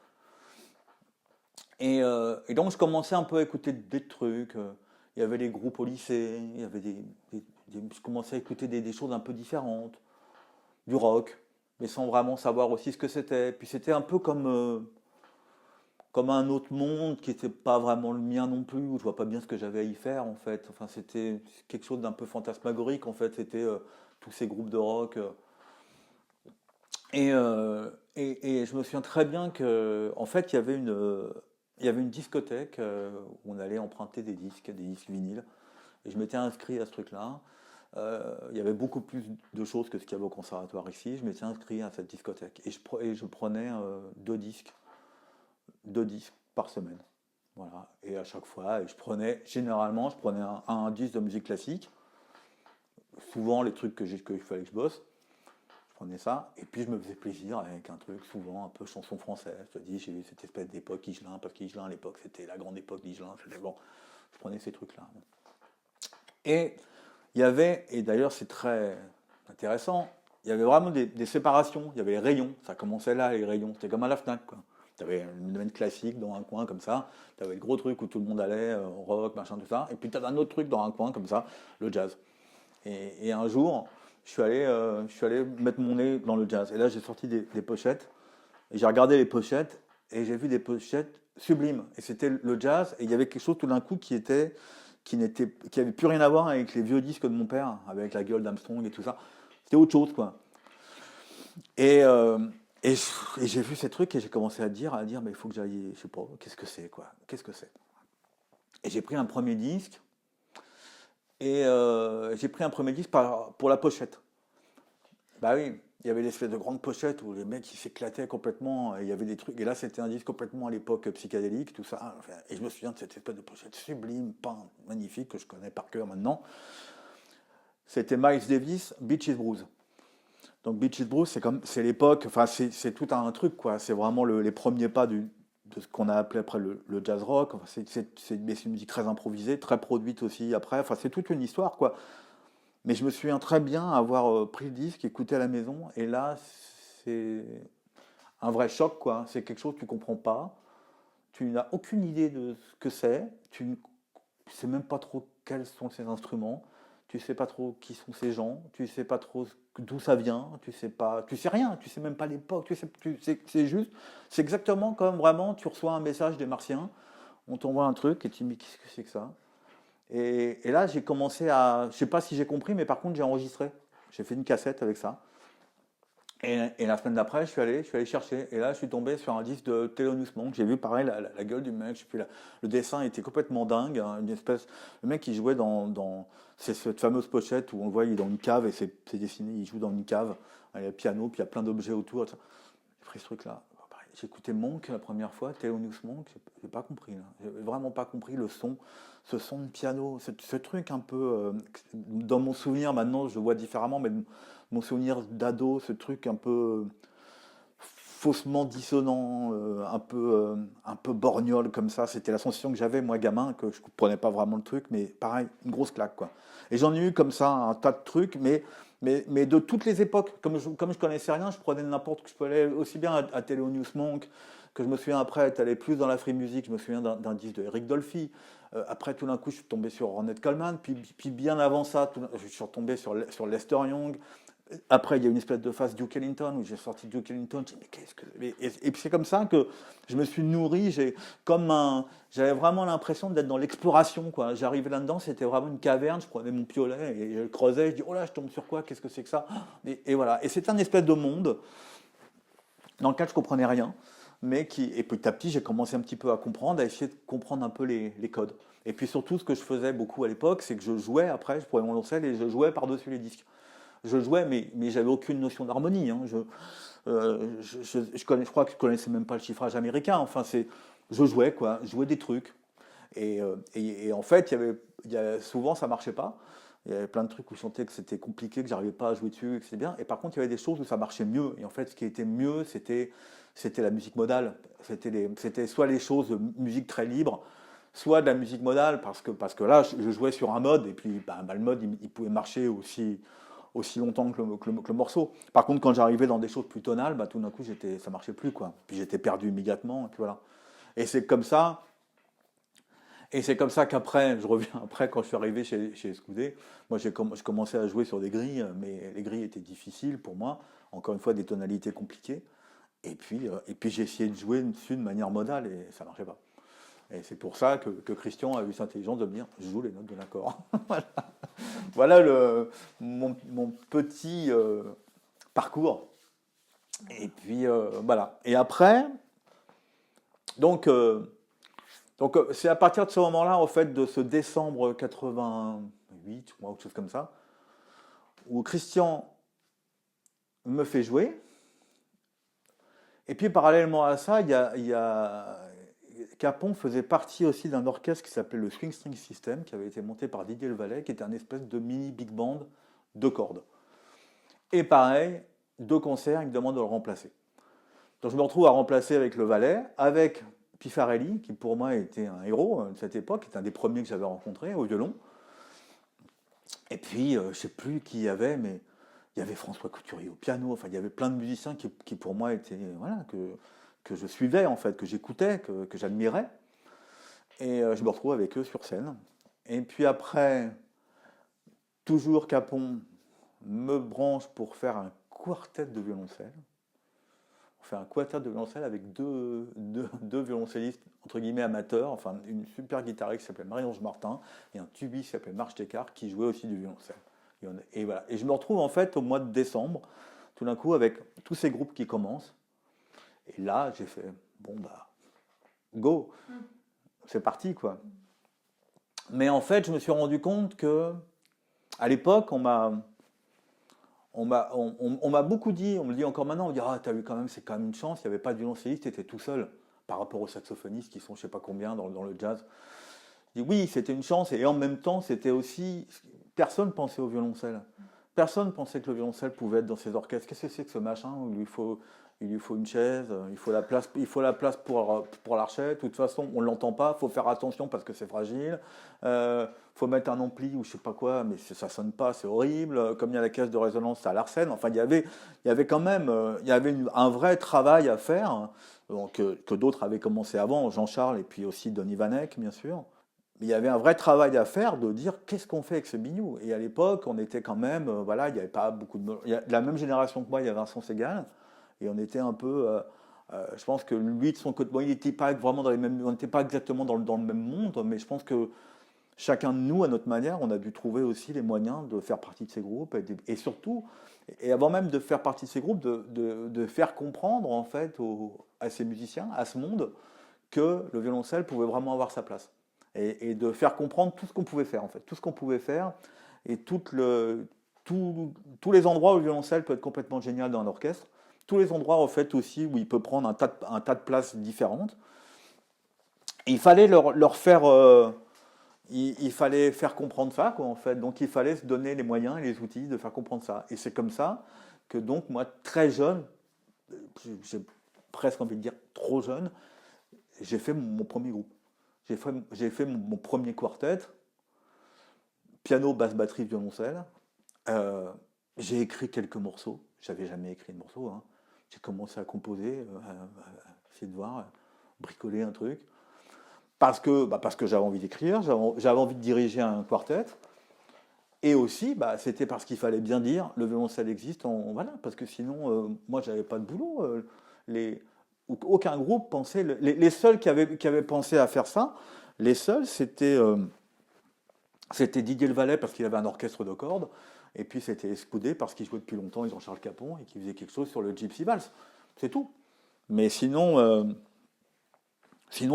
Et donc, je commençais un peu à écouter des trucs. Il y avait les groupes au lycée, il y avait je commençais à écouter des choses un peu différentes, du rock, mais sans vraiment savoir aussi ce que c'était. Puis c'était un peu comme un autre monde qui n'était pas vraiment le mien non plus, où je vois pas bien ce que j'avais à y faire en fait. Enfin, c'était quelque chose d'un peu fantasmagorique en fait. C'était tous ces groupes de rock. Et je me souviens très bien que en fait il y avait une discothèque où on allait emprunter des disques vinyles. Et je m'étais inscrit à ce truc-là. Il y avait beaucoup plus de choses que ce qu'il y avait au conservatoire ici. Je m'étais inscrit à cette discothèque et je prenais 2 disques par semaine. Voilà. Et à chaque fois, généralement, je prenais un disque de musique classique, souvent les trucs qu'il fallait que je bosse, je prenais ça, et puis je me faisais plaisir avec un truc, souvent un peu chanson française. Je te dis, j'ai eu cette espèce d'époque Higelin, parce qu'Higelin à l'époque, c'était la grande époque d'Higelin, c'était bon, je prenais ces trucs-là. Et il y avait, et d'ailleurs c'est très intéressant, il y avait vraiment des séparations, il y avait les rayons, ça commençait là, les rayons, c'était comme à la FNAC, quoi. Tu avais une domaine classique dans un coin comme ça, tu avais le gros truc où tout le monde allait, rock, machin, tout ça, et puis tu avais un autre truc dans un coin comme ça, le jazz. Et un jour, je suis allé mettre mon nez dans le jazz, et là j'ai sorti des pochettes, et j'ai regardé les pochettes, et j'ai vu des pochettes sublimes, et c'était le jazz, et il y avait quelque chose tout d'un coup qui avait plus rien à voir avec les vieux disques de mon père, avec la gueule d'Armstrong et tout ça. C'était autre chose, quoi. Et, euh, et j'ai vu ces trucs et j'ai commencé à dire, mais il faut que j'aille, je sais pas, qu'est-ce que c'est, quoi, qu'est-ce que c'est. Et j'ai pris un premier disque, et j'ai pris un premier disque pour la pochette. Bah oui, il y avait l'espèce de grande pochette où les mecs ils s'éclataient complètement, et il y avait des trucs, et là c'était un disque complètement à l'époque psychédélique, tout ça. Enfin, et je me souviens de cette espèce de pochette sublime, peinte, magnifique, que je connais par cœur maintenant. C'était Miles Davis, Beaches Blues. Donc Beaches Blues, c'est l'époque, enfin c'est tout un truc, quoi. C'est vraiment les premiers pas de ce qu'on a appelé après le jazz rock. Enfin, mais c'est une musique très improvisée, très produite aussi après. Enfin, c'est toute une histoire, quoi. Mais je me souviens très bien avoir pris le disque, écouté à la maison, et là, c'est un vrai choc, quoi. C'est quelque chose que tu comprends pas. Tu n'as aucune idée de ce que c'est. Tu ne sais même pas trop quels sont ces instruments. Tu sais pas trop qui sont ces gens. Tu sais pas trop d'où ça vient. Tu sais rien. Tu sais même pas l'époque. C'est juste, c'est exactement comme vraiment tu reçois un message des Martiens. On t'envoie un truc et tu te dis mais qu'est-ce que c'est que ça? Et là, j'ai commencé je sais pas si j'ai compris, mais par contre, j'ai enregistré. J'ai fait une cassette avec ça. Et la semaine d'après, je suis allé chercher. Et là, je suis tombé sur un disque de Thelonious Monk. J'ai vu pareil la gueule du mec. Le dessin était complètement dingue, hein, une espèce. Le mec, il jouait c'est cette fameuse pochette où on le voit, il est dans une cave et c'est dessiné. Il joue dans une cave. Il y a le piano, puis il y a plein d'objets autour. J'ai pris ce truc-là. j'ai écouté Monk la première fois, Thelonious Monk, j'ai pas compris, là. J'ai vraiment pas compris le son, ce son de piano, ce truc un peu, dans mon souvenir maintenant, je le vois différemment, mais mon souvenir d'ado, ce truc un peu faussement dissonant, un peu borgnole comme ça. C'était la sensation que j'avais, moi, gamin, que je comprenais pas vraiment le truc, mais pareil, une grosse claque, quoi. Et j'en ai eu comme ça un tas de trucs, mais de toutes les époques. Comme je connaissais rien, je prenais n'importe, je peux aller aussi bien à Thelonious Monk, que je me souviens après être allé plus dans la free music, je me souviens d'un disque de Eric Dolphy. Après, tout d'un coup, je suis tombé sur Ornette Coleman, puis bien avant ça, je suis retombé sur Lester Young. Après, il y a une espèce de phase Duke Ellington où j'ai sorti Duke Ellington. J'ai dit, mais qu'est-ce que. Et puis c'est comme ça que je me suis nourri. J'avais vraiment l'impression d'être dans l'exploration, quoi. J'arrivais là-dedans, c'était vraiment une caverne. Je prenais mon piolet et je creusais. Je dis, oh là, je tombe sur quoi? Qu'est-ce que c'est que ça? Et voilà. Et c'est un espèce de monde dans lequel je comprenais rien. Et petit à petit, j'ai commencé un petit peu à comprendre, à essayer de comprendre un peu les codes. Et puis surtout, ce que je faisais beaucoup à l'époque, c'est que je jouais après, je prenais mon violoncelle et je jouais par-dessus les disques. Je jouais, mais j'avais aucune notion d'harmonie, hein. Je crois que je connaissais même pas le chiffrage américain. Enfin, je jouais, quoi. Je jouais des trucs. Et en fait, souvent, ça marchait pas. Il y avait plein de trucs où je sentais que c'était compliqué, que j'arrivais pas à jouer dessus, que c'était bien. Et par contre, il y avait des choses où ça marchait mieux. Et en fait, ce qui était mieux, c'était la musique modale. C'était soit les choses de musique très libre, soit de la musique modale, parce que là, je jouais sur un mode, et puis le mode, il pouvait marcher aussi longtemps que le morceau. Par contre, quand j'arrivais dans des choses plus tonales, tout d'un coup, ça marchait plus, quoi. Puis j'étais perdu immédiatement, et puis voilà. Et c'est comme ça, qu'après, je reviens après, quand je suis arrivé chez Escoudé, moi je commençais à jouer sur des grilles, mais les grilles étaient difficiles pour moi, encore une fois des tonalités compliquées, et puis j'ai essayé de jouer dessus de manière modale, et ça marchait pas. Et c'est pour ça que Christian a eu cette intelligence de me dire, je joue les notes de l'accord. Voilà. Voilà mon petit parcours. Et puis voilà. Et après, donc c'est à partir de ce moment-là, en fait, de ce décembre 88, ou autre chose comme ça, où Christian me fait jouer. Et puis parallèlement à ça, Capon faisait partie aussi d'un orchestre qui s'appelait le Swing String System, qui avait été monté par Didier Levalet, qui était un espèce de mini big band de cordes. Et pareil, 2 concerts, il me demande de le remplacer. Donc je me retrouve à remplacer avec Levalet, avec Pifarelli, qui pour moi était un héros de cette époque, qui était un des premiers que j'avais rencontré au violon. Et puis, je ne sais plus qui il y avait, mais il y avait François Couturier au piano. Enfin, il y avait plein de musiciens qui pour moi étaient, voilà, que je suivais en fait, que j'écoutais, que j'admirais. Et je me retrouve avec eux sur scène. Et puis après, toujours Capon me branche pour faire un quartet de violoncelle. On fait un quartet de violoncelle avec deux violoncellistes, entre guillemets, amateurs, enfin une super guitariste qui s'appelait Marie-Ange Martin et un tubiste qui s'appelait Marc Técart qui jouait aussi du violoncelle. Et voilà. Et je me retrouve en fait au mois de décembre, tout d'un coup, avec tous ces groupes qui commencent. Et là, j'ai fait, bon go, c'est parti, quoi. Mais en fait, je me suis rendu compte que, à l'époque, on m'a beaucoup dit, on me le dit encore maintenant, on me dit, ah, t'as eu quand même, c'est quand même une chance, il n'y avait pas de violoncelliste, t'étais tout seul, par rapport aux saxophonistes qui sont je sais pas combien dans le jazz. Je dis, oui, c'était une chance, et en même temps, c'était aussi, personne pensait au violoncelle. Personne pensait que le violoncelle pouvait être dans ces orchestres. Qu'est-ce que c'est que ce machin où il lui faut une chaise, il faut la place pour l'archet. De toute façon, on ne l'entend pas, il faut faire attention parce que c'est fragile. Faut mettre un ampli ou je sais pas quoi, mais ça sonne pas, c'est horrible. Comme il y a la caisse de résonance, ça l'arsène. Enfin, il y avait quand même un vrai travail à faire, donc, que d'autres avaient commencé avant, Jean-Charles et puis aussi Denis Vanek, bien sûr. Mais il y avait un vrai travail à faire de dire qu'est-ce qu'on fait avec ce biniou. Et à l'époque, on était quand même, voilà, il n'y avait pas beaucoup de. La même génération que moi, il y avait Vincent Segal, et on était un peu. Je pense que lui, de son côté, bon, il n'était pas vraiment on n'était pas exactement dans le même monde, mais je pense que chacun de nous, à notre manière, on a dû trouver aussi les moyens de faire partie de ces groupes, et surtout, et avant même de faire partie de ces groupes, de faire comprendre en fait à ces musiciens, à ce monde, que le violoncelle pouvait vraiment avoir sa place. Et de faire comprendre tout ce qu'on pouvait faire, en fait. Tout ce qu'on pouvait faire, et tous les endroits où le violoncelle peut être complètement génial dans un orchestre. tous les endroits en fait aussi où il peut prendre un tas de places différentes. Et il fallait leur faire, il fallait faire comprendre ça, quoi, en fait. Donc il fallait se donner les moyens et les outils de faire comprendre ça. Et c'est comme ça que donc moi, très jeune, j'ai presque envie de dire trop jeune, j'ai fait mon premier groupe. J'ai fait mon premier quartet, piano, basse, batterie, violoncelle. Euh, j'ai écrit quelques morceaux. J'avais jamais écrit de morceaux, hein. J'ai commencé à composer, à essayer de voir, bricoler un truc. Parce que j'avais envie d'écrire, j'avais envie de diriger un quartet. Et aussi, c'était parce qu'il fallait bien dire, le violoncelle existe, voilà, parce que sinon, moi, j'avais pas de boulot. Les, aucun groupe pensait, les seuls qui avaient pensé à faire ça, les seuls, c'était Didier Le Vallet parce qu'il avait un orchestre de cordes, et puis c'était Escoudé parce qu'il jouait depuis longtemps, ils ont Charles Capon, et qu'il faisait quelque chose sur le Gypsy Vals. C'est tout. Mais sinon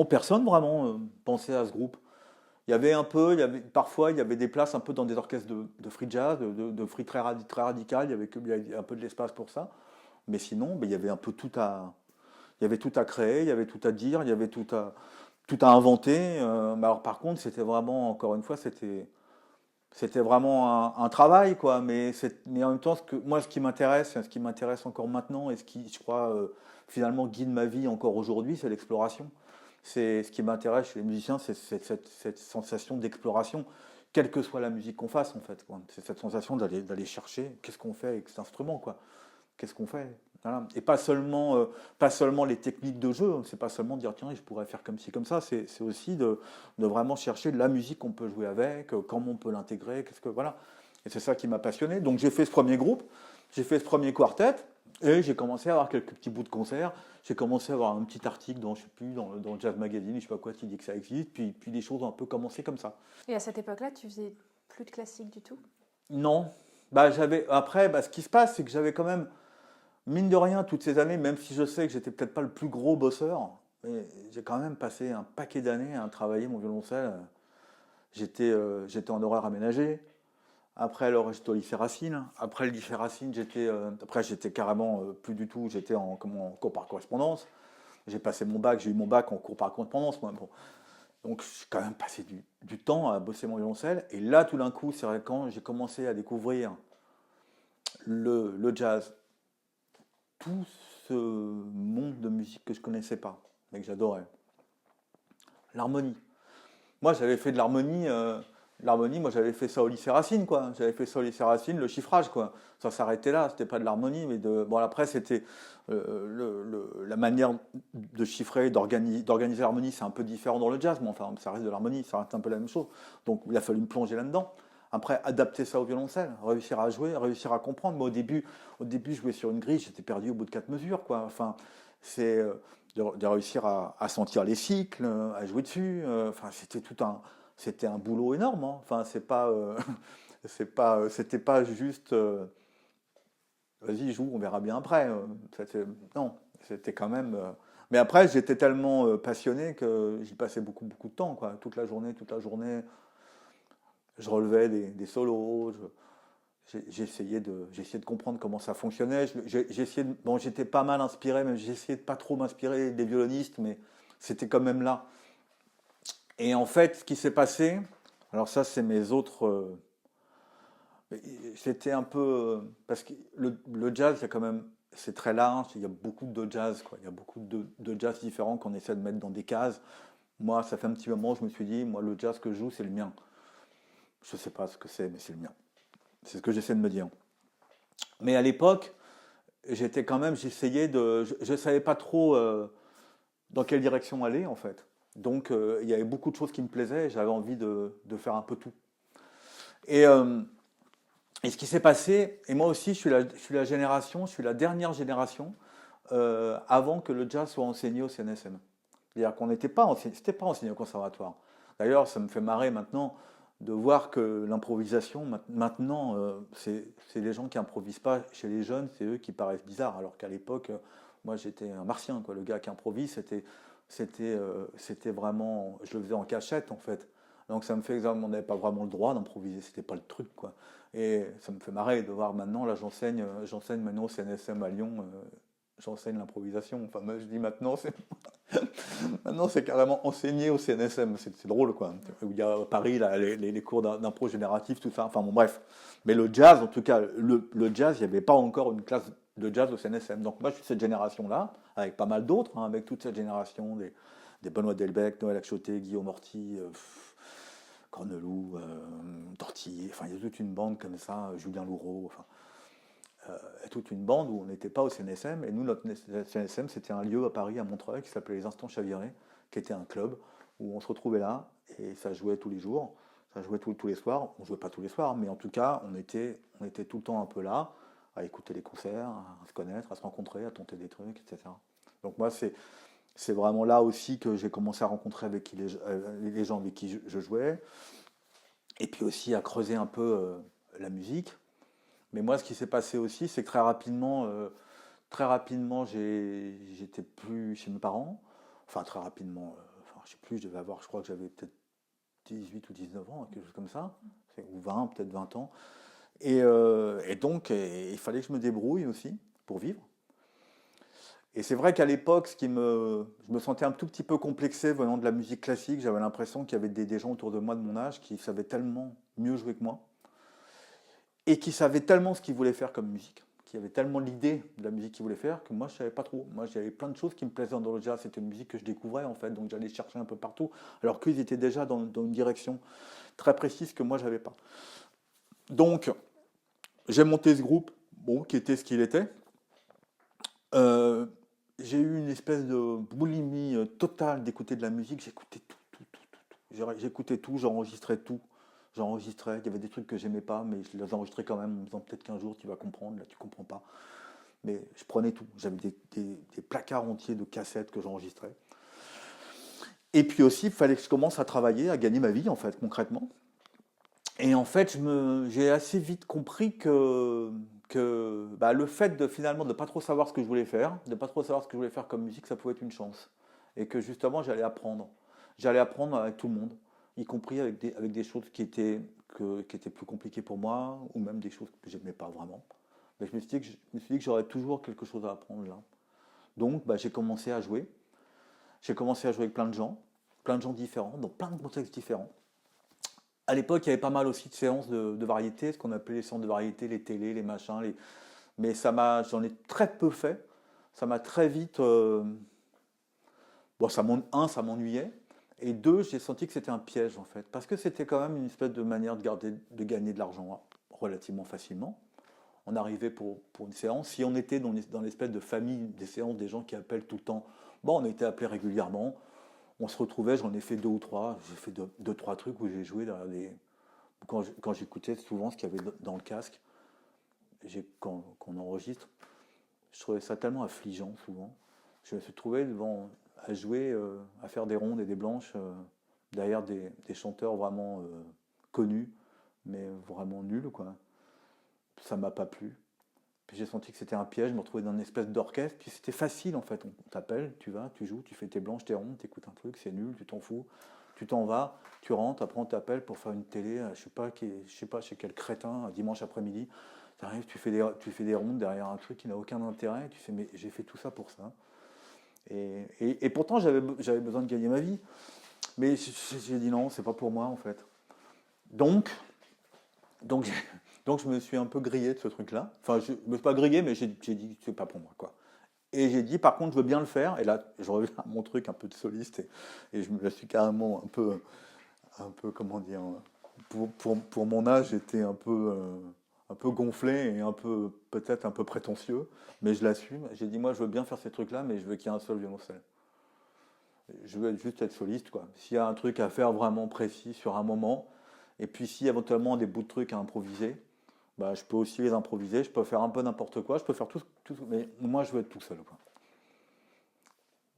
personne vraiment pensait à ce groupe. Il y avait un peu, parfois il y avait des places un peu dans des orchestres de free jazz, de free très radical, il y avait un peu de l'espace pour ça. Mais sinon, il y avait un peu il y avait tout à créer, il y avait tout à dire, il y avait tout à inventer. Mais alors par contre, c'était vraiment, encore une fois, c'était vraiment un travail, quoi. Mais en même temps, moi, ce qui m'intéresse encore maintenant, et ce qui, je crois, finalement guide ma vie encore aujourd'hui, c'est l'exploration. C'est ce qui m'intéresse chez les musiciens, c'est cette sensation d'exploration, quelle que soit la musique qu'on fasse, en fait, quoi. C'est cette sensation d'aller chercher qu'est-ce qu'on fait avec cet instrument, quoi. Qu'est-ce qu'on fait? Voilà. Et pas seulement les techniques de jeu, c'est pas seulement dire tiens, je pourrais faire comme ci, comme ça, c'est aussi de vraiment chercher de la musique qu'on peut jouer avec, comment on peut l'intégrer, voilà. Et c'est ça qui m'a passionné. Donc j'ai fait ce premier groupe, j'ai fait ce premier quartet, et j'ai commencé à avoir quelques petits bouts de concert. J'ai commencé à avoir un petit article dans, je sais plus, dans Jazz Magazine, je sais pas quoi, qui dit que ça existe, puis les choses ont un peu commencé comme ça. Et à cette époque-là, tu faisais plus de classique du tout? Non, après, ce qui se passe, c'est que j'avais quand même, mine de rien, toutes ces années, même si je sais que j'étais peut-être pas le plus gros bosseur, mais j'ai quand même passé un paquet d'années à travailler mon violoncelle. J'étais en horaire aménagé. Après, alors, j'étais au lycée Racine. Après le lycée Racine, après, j'étais carrément plus du tout, j'étais en cours par correspondance. J'ai passé mon bac, j'ai eu mon bac en cours par correspondance, moi. Bon. Donc, j'ai quand même passé du temps à bosser mon violoncelle. Et là, tout d'un coup, c'est vrai, quand j'ai commencé à découvrir le jazz, tout ce monde de musique que je connaissais pas, mais que j'adorais. L'harmonie. Moi, j'avais fait de l'harmonie. L'harmonie, moi, j'avais fait ça au lycée Racine, quoi. J'avais fait ça au lycée Racine, le chiffrage, quoi. Ça s'arrêtait là. C'était pas de l'harmonie, mais bon, après, c'était la manière de chiffrer, d'organiser l'harmonie, c'est un peu différent dans le jazz, mais enfin, ça reste de l'harmonie, ça reste un peu la même chose. Donc, il a fallu me plonger là-dedans. Après, adapter ça au violoncelle, réussir à jouer, réussir à comprendre. Moi, au début, je jouais sur une grille, j'étais perdu au bout de 4 mesures, quoi. Enfin, c'est de réussir à sentir les cycles, à jouer dessus. Enfin, c'était un boulot énorme, hein. Enfin, c'était pas juste, vas-y, joue, on verra bien après. Non, c'était quand même. Mais après, j'étais tellement passionné que j'y passais beaucoup, beaucoup de temps, quoi. Toute la journée, je relevais des solos. J'essayais de comprendre comment ça fonctionnait. Bon, j'étais pas mal inspiré, mais j'essayais de pas trop m'inspirer des violonistes, mais c'était quand même là. Et en fait, ce qui s'est passé, alors ça, c'est mes autres. C'était un peu. Parce que le jazz, il y a quand même. C'est très large, il y a beaucoup de jazz, quoi. Il y a beaucoup de jazz différents qu'on essaie de mettre dans des cases. Moi, ça fait un petit moment, je me suis dit, moi, le jazz que je joue, c'est le mien. Je sais pas ce que c'est, mais c'est le mien. C'est ce que j'essaie de me dire. Mais à l'époque, j'essayais je savais pas trop dans quelle direction aller, en fait. Donc, il y avait beaucoup de choses qui me plaisaient et j'avais envie de faire un peu tout. Et, euh, et ce qui s'est passé, et moi aussi, je suis la dernière génération avant que le jazz soit enseigné au CNSM. C'est-à-dire qu'on n'était pas enseigné, c'était pas enseigné au conservatoire. D'ailleurs, ça me fait marrer maintenant de voir que l'improvisation, maintenant, c'est les gens qui improvisent pas chez les jeunes, c'est eux qui paraissent bizarres. Alors qu'à l'époque, moi j'étais un martien, quoi. Le gars qui improvise, c'était vraiment, je le faisais en cachette en fait. Donc ça me fait que on n'avait pas vraiment le droit d'improviser, c'était pas le truc, quoi. Et ça me fait marrer de voir maintenant, là j'enseigne maintenant au CNSM à Lyon, j'enseigne l'improvisation. Enfin, moi, je dis maintenant, maintenant, c'est carrément enseigné au CNSM. C'est drôle, quoi. Où il y a à Paris là, les cours d'impro génératif, tout ça. Enfin, bon, bref. Mais le jazz, en tout cas, le jazz, il n'y avait pas encore une classe de jazz au CNSM. Donc, moi, je suis de cette génération-là, avec pas mal d'autres, hein, avec toute cette génération des Benoît Delbecq, Noël Achoté, Guillaume Horty, Corneloup, Tortillé. Enfin, il y a toute une bande comme ça, Julien Louraud. Enfin, toute une bande où on n'était pas au CNSM. Et nous, notre CNSM, c'était un lieu à Paris, à Montreuil, qui s'appelait les Instants Chavirés, qui était un club où on se retrouvait là et ça jouait tous les jours. Ça jouait tous les soirs. On ne jouait pas tous les soirs, mais en tout cas, on était tout le temps un peu là, à écouter les concerts, à se connaître, à se rencontrer, à tenter des trucs, etc. Donc moi, c'est vraiment là aussi que j'ai commencé à rencontrer avec les gens avec qui je jouais. Et puis aussi à creuser un peu la musique. Mais moi, ce qui s'est passé aussi, c'est que très rapidement, j'étais plus chez mes parents. Enfin, très rapidement, enfin, je sais plus, je crois que j'avais peut-être 18 ou 19 ans, quelque chose comme ça, ou 20, peut-être 20 ans. Et donc, il fallait que je me débrouille aussi pour vivre. Et c'est vrai qu'à l'époque, je me sentais un tout petit peu complexé venant de la musique classique. J'avais l'impression qu'il y avait des gens autour de moi de mon âge qui savaient tellement mieux jouer que moi et qui savaient tellement ce qu'ils voulaient faire comme musique, qui avaient tellement l'idée de la musique qu'ils voulaient faire que moi je savais pas trop. Moi j'avais plein de choses qui me plaisaient dans le jazz, c'était une musique que je découvrais en fait, donc j'allais chercher un peu partout, alors qu'ils étaient déjà dans une direction très précise que moi j'avais pas. Donc j'ai monté ce groupe, bon, qui était ce qu'il était. Euh, j'ai eu une espèce de boulimie totale d'écouter de la musique, j'écoutais tout, tout, tout, tout, tout. J'écoutais tout, j'enregistrais tout. J'enregistrais, il y avait des trucs que j'aimais pas, mais je les enregistrais quand même en me disant peut-être qu'un jour tu vas comprendre, là tu comprends pas. Mais je prenais tout, j'avais des placards entiers de cassettes que j'enregistrais. Et puis aussi, il fallait que je commence à travailler, à gagner ma vie en fait, concrètement. Et en fait, j'ai assez vite compris que bah, le fait de finalement de pas trop savoir ce que je voulais faire, de pas trop savoir ce que je voulais faire comme musique, ça pouvait être une chance. Et que justement, j'allais apprendre. J'allais apprendre avec tout le monde, y compris avec des choses qui étaient plus compliquées pour moi, ou même des choses que j'aimais pas vraiment. Mais je me suis dit que j'aurais toujours quelque chose à apprendre là. Donc, bah, j'ai commencé à jouer. J'ai commencé à jouer avec plein de gens différents, dans plein de contextes différents. À l'époque, il y avait pas mal aussi de séances de variété, ce qu'on appelait les séances de variété, les télés, les machins. Mais j'en ai très peu fait. Ça m'a très vite. Bon, ça m'ennuyait. Et deux, j'ai senti que c'était un piège en fait. Parce que c'était quand même une espèce de manière de gagner de l'argent relativement facilement. On arrivait pour une séance. Si on était dans l'espèce de famille des séances, des gens qui appellent tout le temps, bon, on était appelés régulièrement. On se retrouvait, j'en ai fait deux ou trois. J'ai fait deux, trois trucs où j'ai joué quand j'écoutais souvent ce qu'il y avait dans le casque, quand on enregistre, je trouvais ça tellement affligeant souvent. Je me suis trouvé à jouer, à faire des rondes et des blanches derrière des chanteurs vraiment connus, mais vraiment nuls, quoi. Ça m'a pas plu. Puis j'ai senti que c'était un piège, je me retrouvais dans une espèce d'orchestre, puis c'était facile en fait. On t'appelle, tu vas, tu joues, tu fais tes blanches, tes rondes, t'écoutes un truc, c'est nul, tu t'en fous. Tu t'en vas, tu rentres, après on t'appelle pour faire une télé, je sais pas chez quel crétin, un dimanche après-midi. Tu arrives, tu fais des rondes derrière un truc qui n'a aucun intérêt, et tu fais mais j'ai fait tout ça pour ça. Et pourtant j'avais besoin de gagner ma vie. Mais j'ai dit non, c'est pas pour moi en fait. Donc, donc, donc je me suis un peu grillé de ce truc-là. Enfin, je me suis pas grillé, mais j'ai dit c'est pas pour moi, quoi. Et j'ai dit par contre je veux bien le faire. Et là, je reviens à mon truc un peu de soliste et je me suis carrément un peu comment dire, pour mon âge, j'étais un peu gonflé et peut-être un peu prétentieux, mais je l'assume. J'ai dit moi je veux bien faire ces trucs-là, mais je veux qu'il y ait un seul violoncelle. Je veux juste être soliste, quoi. S'il y a un truc à faire vraiment précis sur un moment, et puis s'il y a éventuellement des bouts de trucs à improviser, bah, je peux aussi les improviser, je peux faire un peu n'importe quoi, je peux faire tout, mais moi je veux être tout seul, quoi.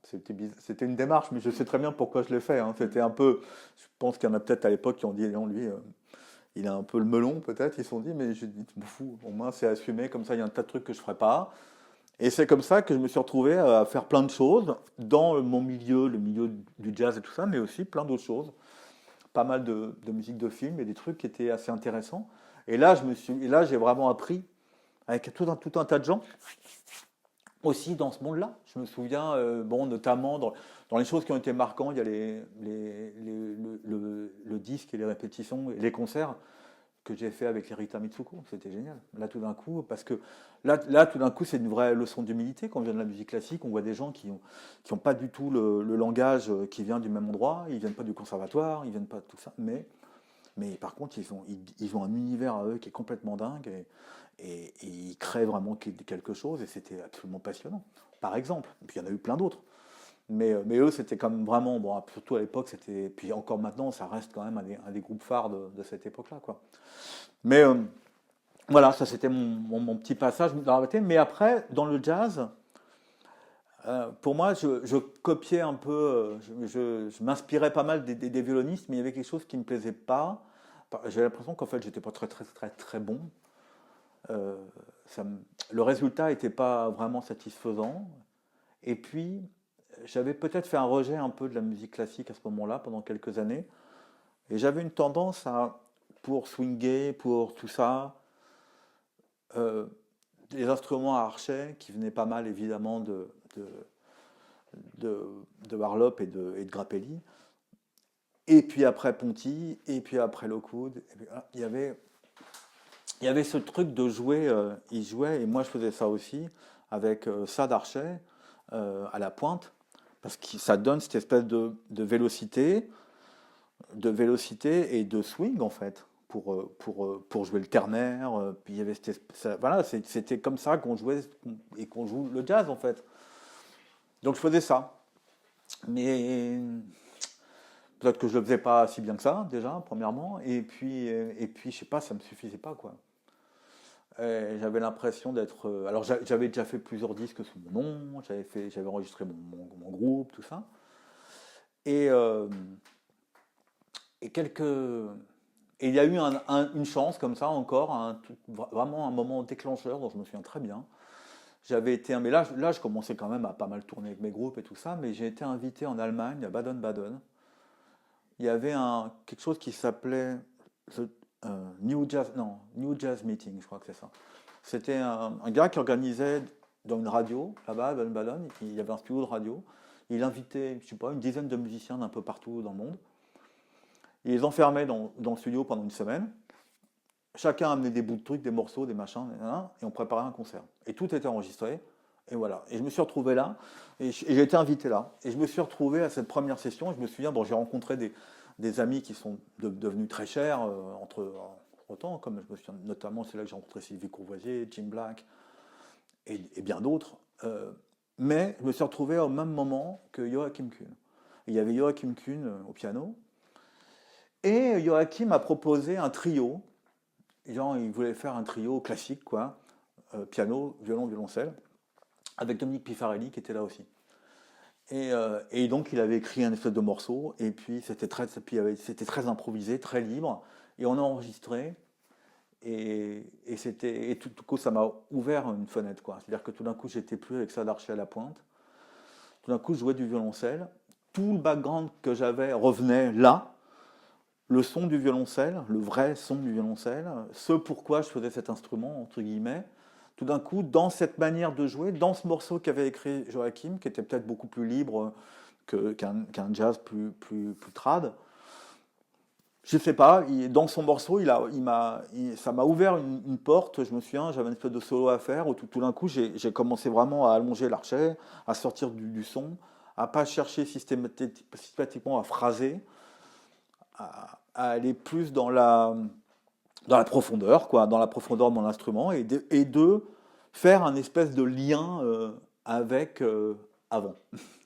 C'était une démarche, mais je sais très bien pourquoi je l'ai fait, hein. C'était un peu, je pense qu'il y en a peut-être à l'époque qui ont dit, non, lui, il a un peu le melon, peut-être, ils se sont dit, mais je dis, m'en fous, au moins c'est assumé, comme ça il y a un tas de trucs que je ne ferai pas. Et c'est comme ça que je me suis retrouvé à faire plein de choses dans mon milieu, le milieu du jazz et tout ça, mais aussi plein d'autres choses. Pas mal de musique de film et des trucs qui étaient assez intéressants. Et là, j'ai vraiment appris avec tout un tas de gens aussi dans ce monde-là. Je me souviens, bon, notamment dans les choses qui ont été marquantes, il y a le disque et les répétitions et les concerts que j'ai fait avec Rita Mitsuko. C'était génial. Là, tout d'un coup, parce que là tout d'un coup, c'est une vraie leçon d'humilité quand on vient de la musique classique. On voit des gens qui ont pas du tout le langage qui vient du même endroit. Ils viennent pas du conservatoire, ils viennent pas de tout ça. Mais par contre, ils ont un univers à eux qui est complètement dingue et ils créent vraiment quelque chose et c'était absolument passionnant. Par exemple, et puis il y en a eu plein d'autres. Mais eux, c'était comme vraiment, bon, surtout à l'époque, c'était, puis encore maintenant, ça reste quand même un des groupes phares de cette époque-là, quoi. Mais voilà, ça c'était mon petit passage dans la vingtaine. Mais après, dans le jazz, pour moi, je copiais un peu, je m'inspirais pas mal des violonistes, mais il y avait quelque chose qui ne me plaisait pas. J'avais l'impression qu'en fait, j'étais pas très, très, très, très bon. Euh, le résultat n'était pas vraiment satisfaisant. Et puis, j'avais peut-être fait un rejet un peu de la musique classique à ce moment-là, pendant quelques années. Et j'avais une tendance pour swinguer, pour tout ça, euh, des instruments à archet qui venaient pas mal évidemment de, de Warlop et de Grappelli. Et puis après Ponty, et puis après Lockwood. Et puis, il y avait ce truc de jouer, il jouait, et moi je faisais ça aussi, avec ça d'archet à la pointe, parce que ça donne cette espèce de vélocité et de swing en fait, pour jouer le ternaire. Puis il y avait voilà, c'était comme ça qu'on jouait et qu'on joue le jazz en fait. Donc je faisais ça. Mais peut-être que je le faisais pas si bien que ça déjà, premièrement, et puis je sais pas, ça me suffisait pas quoi. J'avais l'impression d'être. Alors j'avais déjà fait plusieurs disques sous mon nom, j'avais enregistré mon groupe, tout ça. Et, euh, et quelques. Et il y a eu une chance comme ça encore, vraiment un moment déclencheur dont je me souviens très bien. J'avais été, mais là je commençais quand même à pas mal tourner avec mes groupes et tout ça, mais j'ai été invité en Allemagne, à Baden-Baden. Il y avait quelque chose qui s'appelait New Jazz Meeting, je crois que c'est ça. C'était un gars qui organisait dans une radio, là-bas, à Baden-Baden, il y avait un studio de radio. Il invitait, je sais pas, une dizaine de musiciens d'un peu partout dans le monde. Il les enfermait dans le studio pendant une semaine. Chacun amenait des bouts de trucs, des morceaux, des machins, et on préparait un concert. Et tout était enregistré. Et voilà. Et je me suis retrouvé là, et j'ai été invité là. Et je me suis retrouvé à cette première session. Et je me souviens, bon, j'ai rencontré des amis qui sont devenus très chers entre-temps, comme je me souviens, notamment c'est là que j'ai rencontré Sylvie Courvoisier, Jim Black et bien d'autres. Mais je me suis retrouvé au même moment que Joachim Kuhn. Il y avait Joachim Kuhn au piano, et Joachim a proposé un trio. Genre, il voulait faire un trio classique, quoi, piano, violon, violoncelle, avec Dominique Pifarelli qui était là aussi. Et donc il avait écrit un espèce de morceau, et puis c'était très improvisé, très libre, et on a enregistré, et tout coup ça m'a ouvert une fenêtre, quoi. C'est-à-dire que tout d'un coup j'étais plus avec ça d'archer à la pointe, tout d'un coup je jouais du violoncelle, tout le background que j'avais revenait là, le son du violoncelle, le vrai son du violoncelle, ce pourquoi je faisais cet instrument, entre guillemets, tout d'un coup, dans cette manière de jouer, dans ce morceau qu'avait écrit Joachim, qui était peut-être beaucoup plus libre qu'un jazz plus trad, je ne sais pas, dans son morceau, ça m'a ouvert une porte, je me souviens, j'avais une espèce de solo à faire, où tout d'un coup, j'ai commencé vraiment à allonger l'archet, à sortir du son, à pas chercher systématiquement à phraser, à aller plus dans la profondeur, quoi, dans la profondeur de mon instrument, et de faire un espèce de lien avec avant,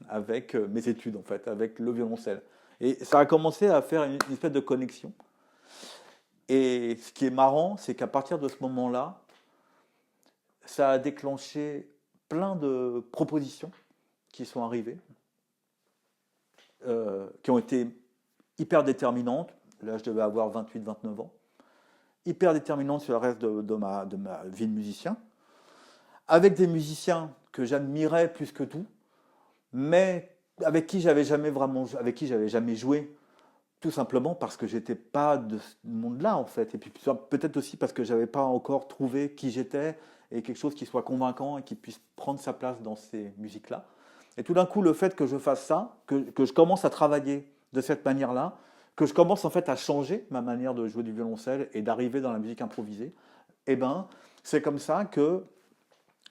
avec mes études en fait, avec le violoncelle. Et ça a commencé à faire une espèce de connexion. Et ce qui est marrant, c'est qu'à partir de ce moment-là, ça a déclenché plein de propositions qui sont arrivées, qui ont été hyper déterminantes. Là, je devais avoir 28-29 ans. Hyper déterminante sur le reste de ma vie de musicien, avec des musiciens que j'admirais plus que tout, mais avec qui j'avais jamais joué, tout simplement parce que j'étais pas de ce monde-là en fait, et puis peut-être aussi parce que j'avais pas encore trouvé qui j'étais et quelque chose qui soit convaincant et qui puisse prendre sa place dans ces musiques-là. Et tout d'un coup, le fait que je fasse ça, que je commence à travailler de cette manière-là, que je commence en fait à changer ma manière de jouer du violoncelle et d'arriver dans la musique improvisée, eh ben, c'est comme ça que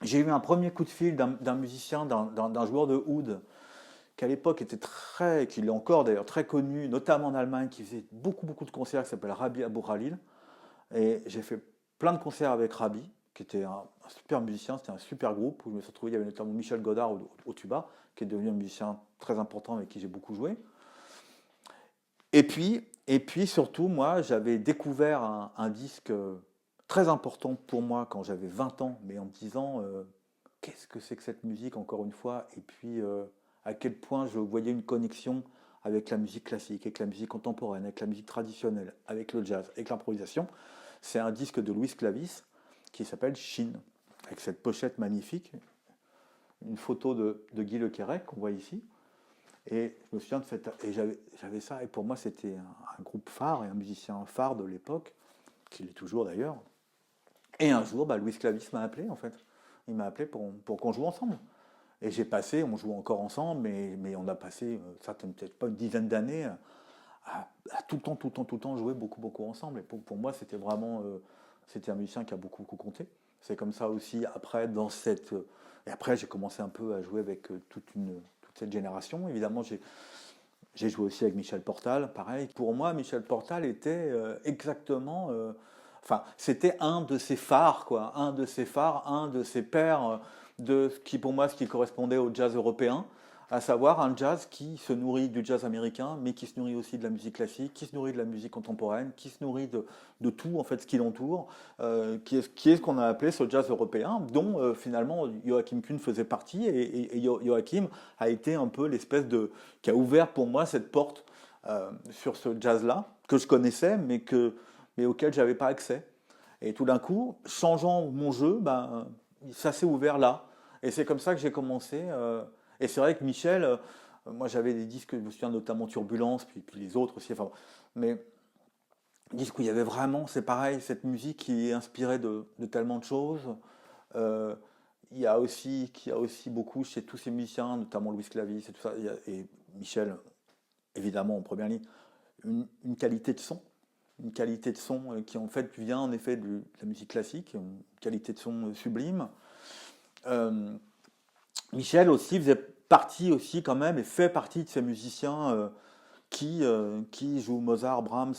j'ai eu un premier coup de fil d'un musicien, d'un joueur de oud, qui à l'époque était très, qui est encore d'ailleurs très connu, notamment en Allemagne, qui faisait beaucoup de concerts, qui s'appelle Rabbi Abou Khalil. Et j'ai fait plein de concerts avec Rabbi, qui était un super musicien, c'était un super groupe où je me suis retrouvé, il y avait notamment Michel Godard au tuba, qui est devenu un musicien très important avec qui j'ai beaucoup joué. Et puis surtout, moi, j'avais découvert un disque très important pour moi quand j'avais 20 ans, mais en me disant qu'est-ce que c'est que cette musique, encore une fois, et puis à quel point je voyais une connexion avec la musique classique, avec la musique contemporaine, avec la musique traditionnelle, avec le jazz, avec l'improvisation. C'est un disque de Luis Clavis qui s'appelle Chine, avec cette pochette magnifique, une photo de Guy Lequerec qu'on voit ici. Et je me souviens de cette. Et j'avais ça, et pour moi, c'était un groupe phare et un musicien phare de l'époque, qui l'est toujours d'ailleurs. Et un jour, Luis Clavis m'a appelé, en fait. Il m'a appelé pour qu'on joue ensemble. Et on joue encore ensemble, mais on a passé, ça peut-être pas une dizaine d'années, à tout le temps jouer beaucoup ensemble. Et pour moi, c'était vraiment. C'était un musicien qui a beaucoup compté. C'est comme ça aussi, après, et après, j'ai commencé un peu à jouer avec toute cette génération. Évidemment, j'ai joué aussi avec Michel Portal, pareil. Pour moi, Michel Portal était exactement. Enfin, c'était un de ses phares, quoi. Un de ses phares, un de ses pères de pour moi, ce qui correspondait au jazz européen, à savoir un jazz qui se nourrit du jazz américain, mais qui se nourrit aussi de la musique classique, qui se nourrit de la musique contemporaine, qui se nourrit de tout, en fait, ce qui l'entoure, qui est ce qu'on a appelé ce jazz européen, dont finalement Joachim Kuhn faisait partie, et Joachim a été un peu qui a ouvert pour moi cette porte sur ce jazz-là, que je connaissais, mais auquel je n'avais pas accès. Et tout d'un coup, changeant mon jeu, ça s'est ouvert là. Et c'est comme ça que j'ai commencé. Et c'est vrai que Michel, moi j'avais des disques, je me souviens notamment Turbulence, puis les autres aussi, enfin, mais disques où il y avait vraiment, c'est pareil, cette musique qui est inspirée de tellement de choses. Euh, qui a aussi beaucoup chez tous ces musiciens, notamment Louis Clavis et tout ça, et Michel, évidemment en première ligne, une qualité de son. Une qualité de son qui en fait vient en effet de la musique classique, une qualité de son sublime. Euh, Michel aussi faisait partie aussi quand même et fait partie de ces musiciens qui jouent Mozart, Brahms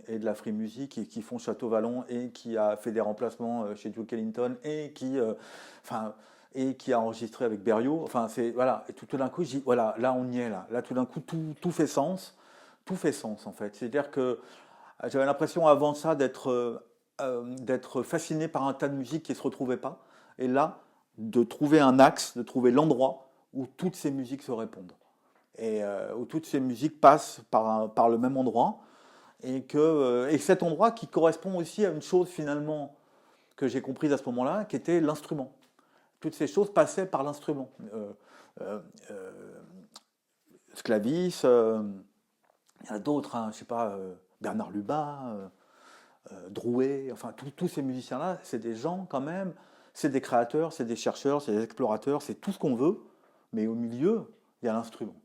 et de la free music et qui font Château Vallon et qui a fait des remplacements chez Duke Ellington et qui a enregistré avec Berlioz. Enfin, c'est voilà. Et tout d'un coup, je dis voilà, là on y est là. Là tout d'un coup, tout fait sens. Tout fait sens en fait. C'est-à-dire que j'avais l'impression avant ça d'être fasciné par un tas de musiques qui ne se retrouvaient pas. Et là, de trouver un axe, de trouver l'endroit où toutes ces musiques se répondent. Et où toutes ces musiques passent par le même endroit. Et cet endroit qui correspond aussi à une chose finalement que j'ai comprise à ce moment-là, qui était l'instrument. Toutes ces choses passaient par l'instrument. Euh, euh, Sclavis, il y en a d'autres, hein, je sais pas, Bernard Lubat, Drouet, enfin tous ces musiciens-là, c'est des gens quand même, c'est des créateurs, c'est des chercheurs, c'est des explorateurs, c'est tout ce qu'on veut, mais au milieu, il y a l'instrument.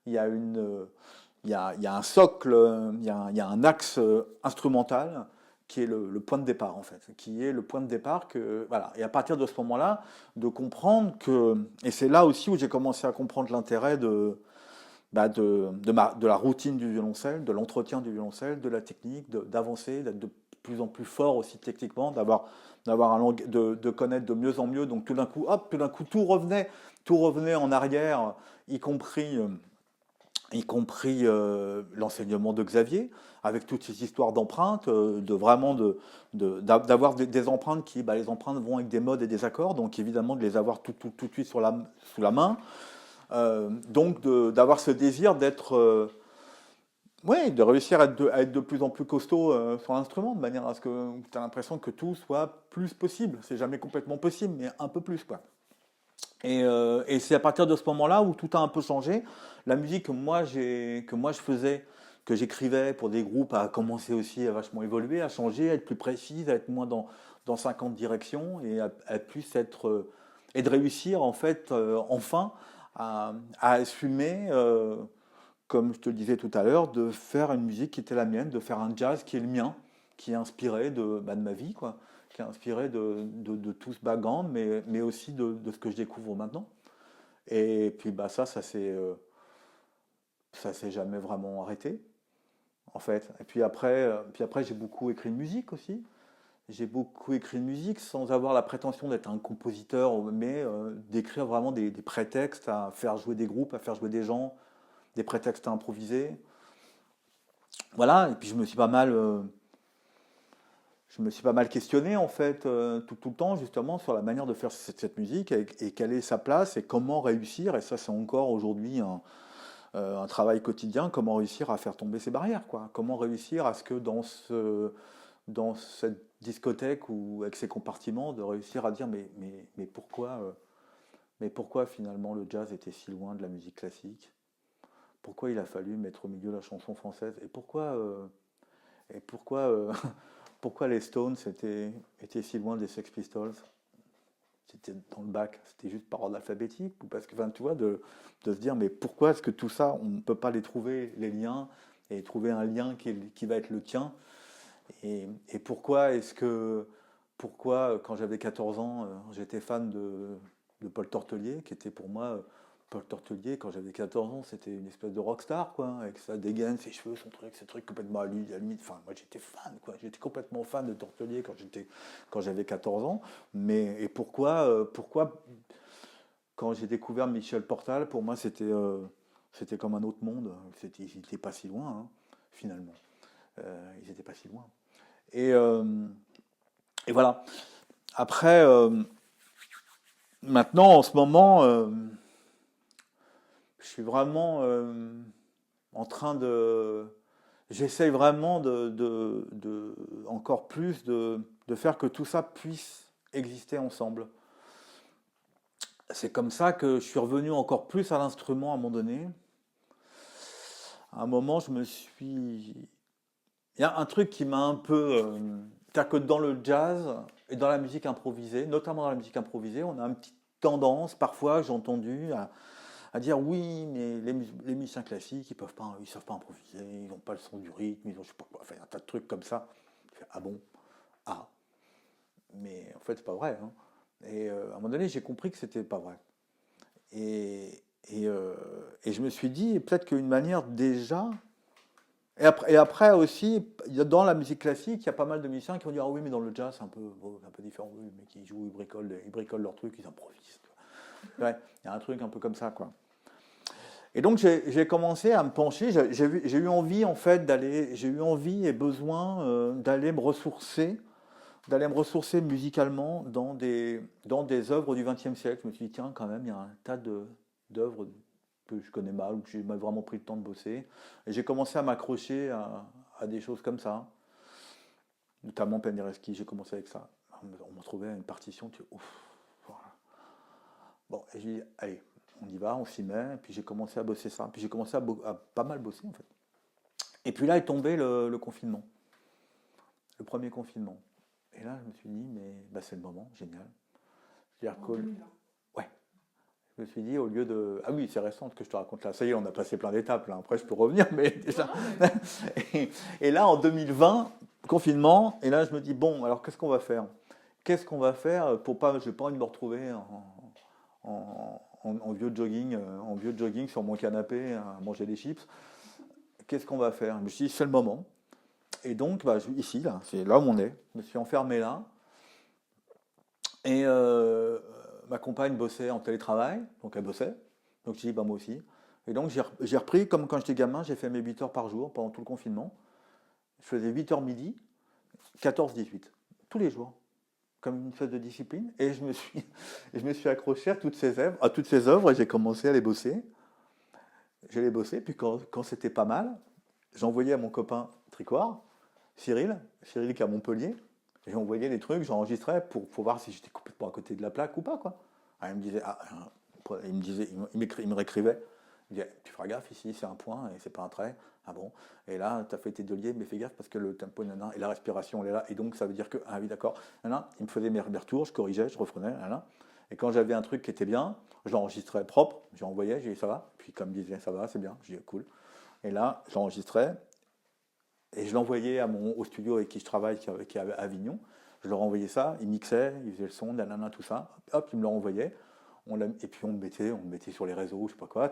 Il y a, il y a un socle, il y a un axe instrumental qui est le point de départ en fait, qui est le point de départ voilà. Et à partir de ce moment-là, de comprendre et c'est là aussi où j'ai commencé à comprendre l'intérêt de la routine du violoncelle, de l'entretien du violoncelle, de la technique, d'avancer, d'être de plus en plus fort aussi techniquement, de connaître de mieux en mieux. Donc tout d'un coup, hop, tout revenait en arrière, y compris l'enseignement de Xavier, avec toutes ces histoires d'empreintes, d'avoir des empreintes les empreintes vont avec des modes et des accords, donc évidemment de les avoir tout de suite sous la main. Donc d'avoir ce désir de réussir à être de plus en plus costaud sur l'instrument, de manière à ce que tu as l'impression que tout soit plus possible. C'est jamais complètement possible, mais un peu plus, quoi. Et c'est à partir de ce moment-là où tout a un peu changé. La musique que moi je faisais, que j'écrivais pour des groupes, a commencé aussi à vachement évoluer, à changer, à être plus précise, à être moins dans 50 directions et puisse être et de réussir en fait enfin à assumer, comme je te le disais tout à l'heure, de faire une musique qui était la mienne, de faire un jazz qui est le mien, qui est inspiré de ma vie, quoi, qui est inspiré de tout ce background, mais aussi de ce que je découvre maintenant. Et puis bah ça s'est jamais vraiment arrêté, en fait. Et puis après j'ai beaucoup écrit de musique aussi. J'ai beaucoup écrit de musique sans avoir la prétention d'être un compositeur, mais d'écrire vraiment des prétextes à faire jouer des groupes, à faire jouer des gens, des prétextes à improviser. Voilà, et puis je me suis pas mal questionné en fait tout le temps justement sur la manière de faire cette musique et quelle est sa place et comment réussir, et ça c'est encore aujourd'hui un travail quotidien, comment réussir à faire tomber ces barrières, quoi. Comment réussir à ce que dans cette discothèque ou avec ces compartiments, de réussir à dire mais pourquoi finalement le jazz était si loin de la musique classique? Pourquoi il a fallu mettre au milieu la chanson française? Et pourquoi, pourquoi les Stones étaient si loin des Sex Pistols? C'était dans le bac, c'était juste par ordre alphabétique? Ou parce que, enfin, tu vois, de se dire, mais pourquoi est-ce que tout ça, on ne peut pas les trouver, les liens, et trouver un lien qui va être le tien? Et pourquoi, quand j'avais 14 ans, j'étais fan de Paul Tortelier, qui était pour moi, Paul Tortelier, quand j'avais 14 ans, c'était une espèce de rockstar, quoi, avec sa dégaine, ses cheveux, son truc, ses trucs complètement à lui, à la limite. Enfin, moi j'étais fan, quoi, j'étais complètement fan de Tortelier quand j'avais 14 ans. Et pourquoi, quand j'ai découvert Michel Portal, pour moi c'était comme un autre monde, ils n'étaient pas si loin, hein, finalement. Ils n'étaient pas si loin. Et, euh, et voilà. Après, maintenant, en ce moment, je suis vraiment en train de... J'essaye vraiment encore plus de faire que tout ça puisse exister ensemble. C'est comme ça que je suis revenu encore plus à l'instrument à un moment donné. À un moment, je me suis... Il y a un truc qui m'a un peu... c'est-à-dire que dans le jazz et dans la musique improvisée, notamment dans la musique improvisée, on a une petite tendance, parfois j'ai entendu, à dire oui, mais les musiciens classiques, ils savent pas improviser, ils n'ont pas le son du rythme, ils ont je sais pas quoi, enfin, un tas de trucs comme ça. Je fais, ah bon? Ah, mais en fait, c'est pas vrai, hein. Et à un moment donné, j'ai compris que c'était pas vrai. Et, et je me suis dit, peut-être qu'une manière déjà. Et après aussi, dans la musique classique, il y a pas mal de musiciens qui vont dire, ah oui, mais dans le jazz, c'est un peu, bon, c'est un peu différent, oui, mais qui jouent, ils bricolent leurs trucs, ils improvisent. Ouais, il y a un truc un peu comme ça, quoi. Et donc j'ai commencé à me pencher, j'ai eu envie en fait j'ai eu envie et besoin d'aller me ressourcer musicalement dans des œuvres du XXe siècle. Je me suis dit, tiens, quand même, il y a un tas d'œuvres que je connais mal ou que j'ai mal vraiment pris le temps de bosser. Et j'ai commencé à m'accrocher à des choses comme ça, notamment Penderecki, j'ai commencé avec ça. On m'a trouvé une partition, tu ouf, voilà. Bon, et j'ai dit, allez, on y va, on s'y met. Et puis j'ai commencé à bosser ça. Puis j'ai commencé à pas mal bosser en fait. Et puis là est tombé le confinement, le premier confinement. Et là, je me suis dit, mais bah, c'est le moment, génial. C'est-à-dire que, ouais, je me suis dit, au lieu de. Ah oui, c'est récent que je te raconte là. Ça y est, on a passé plein d'étapes là. Après, je peux revenir, mais déjà. Et là, en 2020, confinement, et là, je me dis, bon, alors qu'est-ce qu'on va faire? Qu'est-ce qu'on va faire pour pas. Je n'ai pas envie de me retrouver en vieux jogging sur mon canapé à manger des chips. Qu'est-ce qu'on va faire? Je me suis dit, c'est le moment. Et donc, bah, ici, là, c'est là où on est. Je me suis enfermé là. Et ma compagne bossait en télétravail, donc elle bossait. Donc j'ai dit, bah, moi aussi. Et donc j'ai repris, comme quand j'étais gamin, j'ai fait mes 8 heures par jour pendant tout le confinement. Je faisais 8 heures midi, 14-18, tous les jours, comme une espèce de discipline. Et je me suis accroché à toutes ces œuvres et j'ai commencé à les bosser. Je les bossais, puis quand c'était pas mal, j'envoyais à mon copain Tricoire, Cyril qui est à Montpellier. J'ai envoyé les trucs, j'enregistrais pour voir si j'étais complètement à côté de la plaque ou pas, quoi. Alors, il me disait, il me réécrivait. Il dit, tu feras gaffe ici, c'est un point et c'est pas un trait. Ah bon? Et là, tu as fait tes deux liés, mais fais gaffe parce que le tempo, nanana, et la respiration, elle est là. Et donc, ça veut dire que, ah oui, d'accord. Nanana, il me faisait mes retours, je corrigeais, je reprenais. Nanana. Et quand j'avais un truc qui était bien, je l'enregistrais propre, j'envoyais, j'ai dit ça va. Puis comme il disait ça va, c'est bien, je dis cool. Et là, j'enregistrais et je l'envoyais au studio avec qui je travaille, qui est à Avignon. Je leur envoyais ça, ils mixaient, ils faisaient le son, nanana, tout ça. Hop, ils me l'envoyaient. Et puis on le mettait sur les réseaux, je sais pas quoi.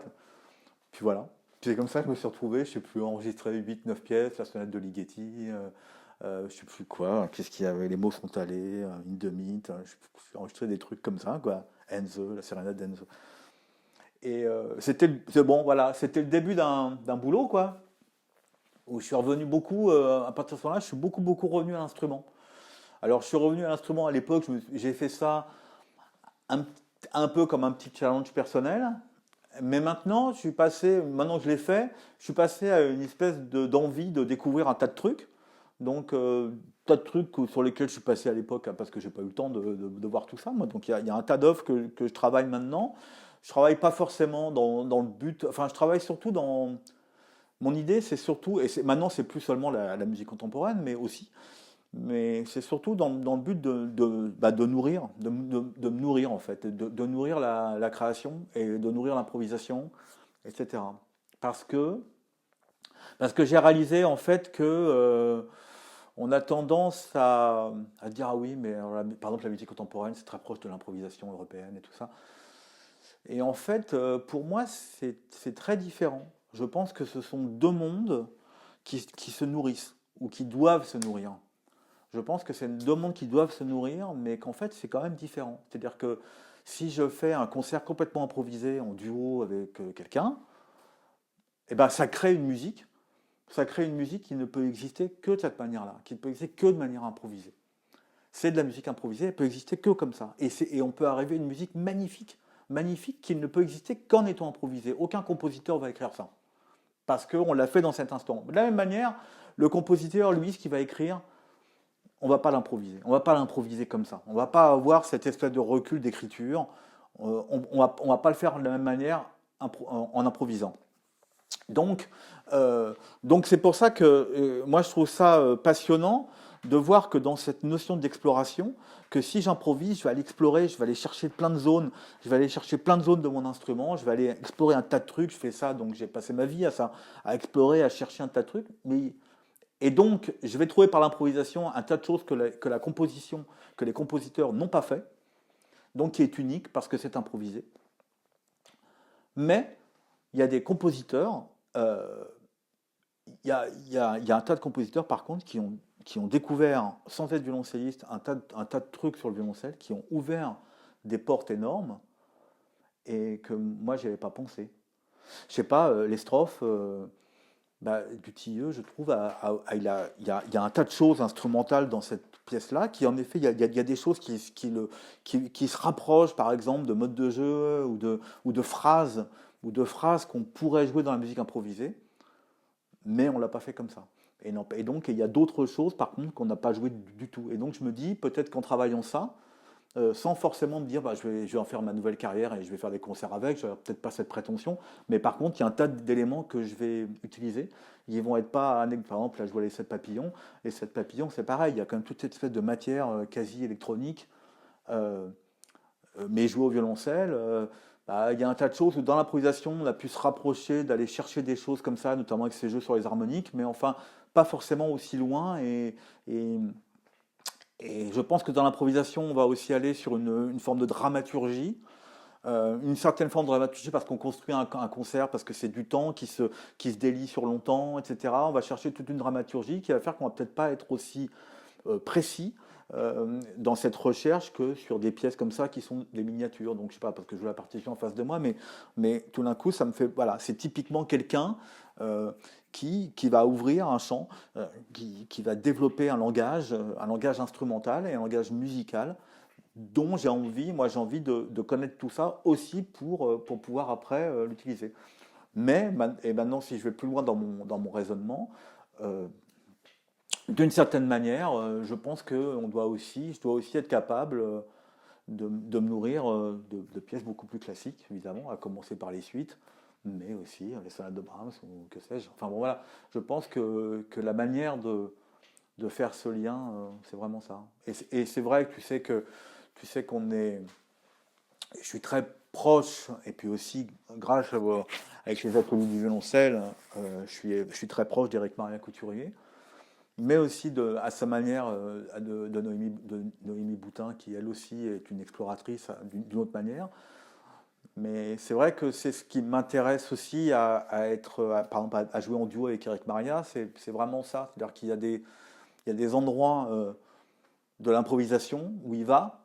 Puis voilà. Puis c'est comme ça que je me suis retrouvé, je sais plus, enregistré 8-9 pièces, la sonate de Ligeti, je sais plus quoi, qu'est-ce qu'il y avait, les mots sont allés, une demi, j'ai enregistré des trucs comme ça, quoi. Enzo, la sérénade d'Enzo. Et bon, voilà, c'était le début d'un boulot, quoi, où je suis revenu beaucoup, à partir de ce moment-là, je suis beaucoup revenu à l'instrument. Alors je suis revenu à l'instrument à l'époque, j'ai fait ça un, un peu comme un petit challenge personnel. Mais maintenant, maintenant que je l'ai fait, je suis passé à une espèce d'envie de découvrir un tas de trucs. Donc, tas de trucs sur lesquels je suis passé à l'époque, hein, parce que j'ai pas eu le temps de voir tout ça, moi. Donc, il y a un tas d'œuvres que je travaille maintenant. Je travaille pas forcément dans le but. Enfin, je travaille surtout dans. Mon idée, c'est surtout, et maintenant, c'est plus seulement la musique contemporaine, mais aussi. Mais c'est surtout dans le but de nourrir, de me nourrir en fait, de nourrir la création et de nourrir l'improvisation, etc. Parce que, parce que j'ai réalisé en fait que on a tendance à dire ah oui, mais alors par exemple la musique contemporaine c'est très proche de l'improvisation européenne et tout ça. Et en fait, pour moi, c'est très différent. Je pense que ce sont deux mondes qui se nourrissent ou qui doivent se nourrir. Je pense que c'est deux mondes qui doivent se nourrir, mais qu'en fait, c'est quand même différent. C'est-à-dire que si je fais un concert complètement improvisé en duo avec quelqu'un, eh ben, ça crée une musique. Ça crée une musique qui ne peut exister que de cette manière-là, qui ne peut exister que de manière improvisée. C'est de la musique improvisée, elle peut exister que comme ça. Et on peut arriver à une musique magnifique, magnifique, qui ne peut exister qu'en étant improvisée. Aucun compositeur va écrire ça. Parce qu'on l'a fait dans cet instant. De la même manière, le compositeur, lui, ce qu'il va écrire, on va pas l'improviser. On va pas l'improviser comme ça. On va pas avoir cette espèce de recul d'écriture. On va pas le faire de la même manière en improvisant. Donc, donc c'est pour ça que moi je trouve ça passionnant de voir que dans cette notion d'exploration, que si j'improvise, je vais aller explorer, je vais aller chercher plein de zones, je vais aller chercher plein de zones de mon instrument, je vais aller explorer un tas de trucs, je fais ça, donc j'ai passé ma vie à ça, à explorer, à chercher un tas de trucs, mais et donc, je vais trouver par l'improvisation un tas de choses que la composition, que les compositeurs n'ont pas fait, donc qui est unique parce que c'est improvisé. Mais il y a des compositeurs, il y a un tas de compositeurs par contre qui ont découvert, sans être violoncelliste, un tas de trucs sur le violoncelle, qui ont ouvert des portes énormes et que moi, je n'avais pas pensé. Je sais pas, les strophes. Dutilleux, je trouve, il y a un tas de choses instrumentales dans cette pièce-là, qui en effet, il y a des choses qui se rapprochent, par exemple, de modes de jeu ou de phrases qu'on pourrait jouer dans la musique improvisée, mais on l'a pas fait comme ça. Et donc, il y a d'autres choses, par contre, qu'on n'a pas joué du tout. Et donc, je me dis, peut-être qu'en travaillant ça, sans forcément me dire je vais en faire ma nouvelle carrière et je vais faire des concerts avec, je n'aurai peut-être pas cette prétention, mais par contre il y a un tas d'éléments que je vais utiliser. Ils vont être pas, par exemple là je vois les 7 papillons, les 7 papillons c'est pareil, il y a quand même toute cette espèce de matière quasi électronique, euh, mais jouer au violoncelle, il y a un tas de choses où dans l'improvisation on a pu se rapprocher, d'aller chercher des choses comme ça, notamment avec ces jeux sur les harmoniques, mais enfin pas forcément aussi loin et et je pense que dans l'improvisation, on va aussi aller sur une forme de dramaturgie, une certaine forme de dramaturgie parce qu'on construit un concert, parce que c'est du temps qui se délie sur longtemps, etc. On va chercher toute une dramaturgie qui va faire qu'on va peut-être pas être aussi précis dans cette recherche que sur des pièces comme ça qui sont des miniatures. Donc je sais pas, parce que je vois la partition en face de moi, mais tout d'un coup, ça me fait, voilà, c'est typiquement quelqu'un euh, qui va ouvrir un champ, qui va développer un langage instrumental et un langage musical dont j'ai envie de connaître tout ça aussi pour pouvoir après l'utiliser. Et maintenant, si je vais plus loin dans mon raisonnement, euh, d'une certaine manière, je pense que je dois aussi être capable de me nourrir de pièces beaucoup plus classiques, évidemment, à commencer par les suites, mais aussi les sonates de Brahms ou que sais-je. Enfin bon, voilà, je pense que la manière de faire ce lien, c'est vraiment ça. Et c'est vrai que tu sais qu'on est, je suis très proche, et puis aussi grâce avec les ateliers du violoncelle, je suis très proche d'Éric Maria Couturier, mais aussi à sa manière de Noémie Boutin, qui elle aussi est une exploratrice d'une autre manière. Mais c'est vrai que c'est ce qui m'intéresse aussi par exemple, à jouer en duo avec Eric Maria, c'est vraiment ça. C'est-à-dire il y a des endroits de l'improvisation où il va,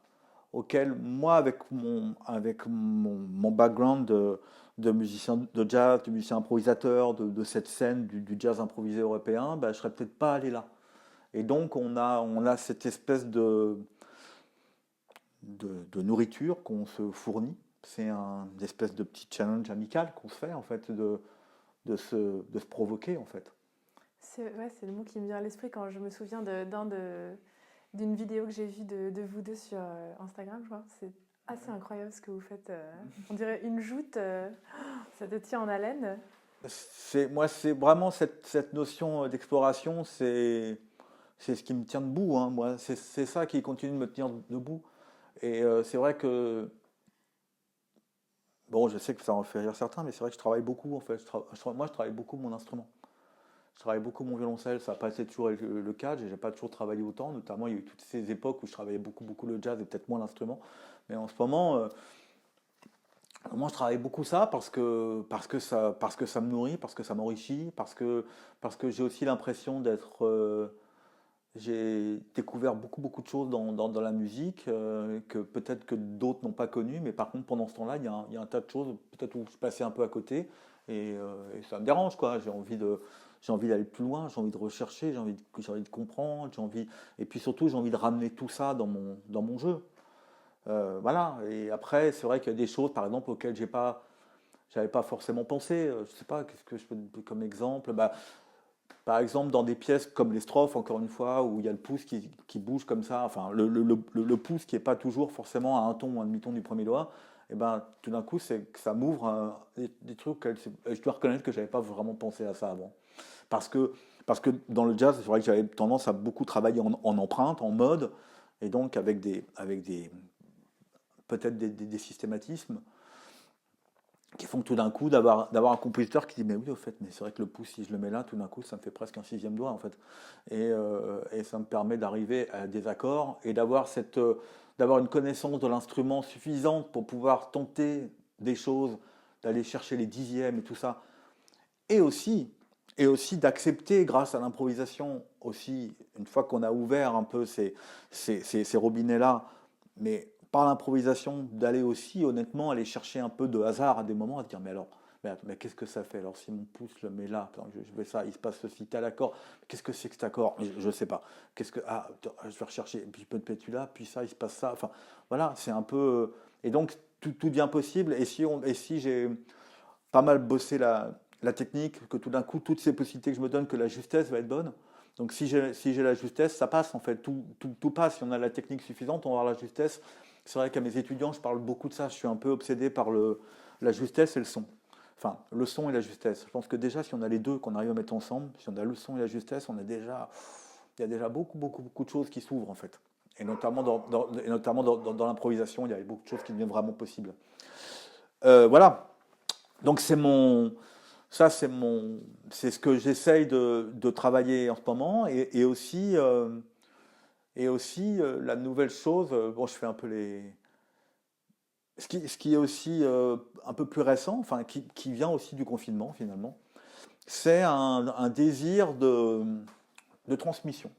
auxquels moi, avec mon background de musicien de jazz, de musicien improvisateur, de cette scène du jazz improvisé européen, bah, je serais peut-être pas allé là. Et donc on a cette espèce de nourriture qu'on se fournit. C'est une espèce de petit challenge amical qu'on se fait, en fait, de se provoquer, en fait. C'est le mot qui me vient à l'esprit quand je me souviens d'une vidéo que j'ai vue de vous deux sur Instagram, je crois. C'est assez incroyable ce que vous faites. On dirait une joute, ça te tient en haleine. Moi, c'est vraiment cette notion d'exploration, c'est ce qui me tient debout, hein, moi. C'est ça qui continue de me tenir debout. Et c'est vrai que, bon, je sais que ça en fait rire certains, mais c'est vrai que je travaille beaucoup, en fait. Moi, je travaille beaucoup mon instrument. Je travaille beaucoup mon violoncelle, ça n'a pas été toujours le cas, j'ai pas toujours travaillé autant, notamment il y a eu toutes ces époques où je travaillais beaucoup le jazz et peut-être moins l'instrument. Mais en ce moment, moi je travaille beaucoup ça parce que ça me nourrit, parce que ça m'enrichit, parce que j'ai aussi l'impression d'être... j'ai découvert beaucoup de choses dans la musique que peut-être que d'autres n'ont pas connues, mais par contre pendant ce temps-là, il y a un tas de choses peut-être où je passais un peu à côté et ça me dérange quoi. J'ai envie d'aller plus loin, j'ai envie de rechercher, j'ai envie de comprendre, et puis surtout j'ai envie de ramener tout ça dans mon jeu. Voilà. Et après, c'est vrai qu'il y a des choses, par exemple, auxquelles j'avais pas forcément pensé. Je sais pas, qu'est-ce que je peux donner comme exemple? Bah, par exemple, dans des pièces comme les strophes, encore une fois, où il y a le pouce qui bouge comme ça, enfin, le pouce qui n'est pas toujours forcément à un ton ou un demi-ton du premier doigt, et ben, tout d'un coup, c'est que ça m'ouvre des trucs que je dois reconnaître que j'avais pas vraiment pensé à ça avant. Parce que, parce que dans le jazz, c'est vrai que j'avais tendance à beaucoup travailler en empreinte, en mode, et donc avec peut-être des systématismes qui font que tout d'un coup d'avoir un compositeur qui dit mais oui au fait mais c'est vrai que le pouce si je le mets là tout d'un coup ça me fait presque un sixième doigt en fait et ça me permet d'arriver à des accords et d'avoir une connaissance de l'instrument suffisante pour pouvoir tenter des choses, d'aller chercher les dixièmes et tout ça et aussi d'accepter grâce à l'improvisation aussi une fois qu'on a ouvert un peu ces robinets là mais par l'improvisation, d'aller aussi, honnêtement, aller chercher un peu de hasard à des moments, à se dire, mais alors, mais qu'est-ce que ça fait? Alors, si mon pouce le met là, je fais ça, il se passe ceci, tel accord, qu'est-ce que c'est que cet accord? Je ne sais pas. Je vais rechercher, puis je peux te mettre celui-là, puis ça, il se passe ça. Enfin, voilà, c'est un peu. Et donc, tout devient possible. Et si j'ai pas mal bossé la technique, que tout d'un coup, toutes ces possibilités que je me donne, que la justesse va être bonne. Donc si j'ai la justesse, ça passe en fait, tout passe. Si on a la technique suffisante, on va avoir la justesse. C'est vrai qu'à mes étudiants, je parle beaucoup de ça. Je suis un peu obsédé par la justesse et le son. Enfin, le son et la justesse. Je pense que déjà, si on a les deux, qu'on arrive à mettre ensemble, si on a le son et la justesse, il y a déjà beaucoup de choses qui s'ouvrent en fait. Et notamment dans l'improvisation, il y a beaucoup de choses qui deviennent vraiment possibles. Voilà. Donc c'est ce que j'essaye de travailler en ce moment et aussi la nouvelle chose. Bon, je fais un peu ce qui est aussi un peu plus récent, enfin qui vient aussi du confinement finalement, c'est un désir de transmission.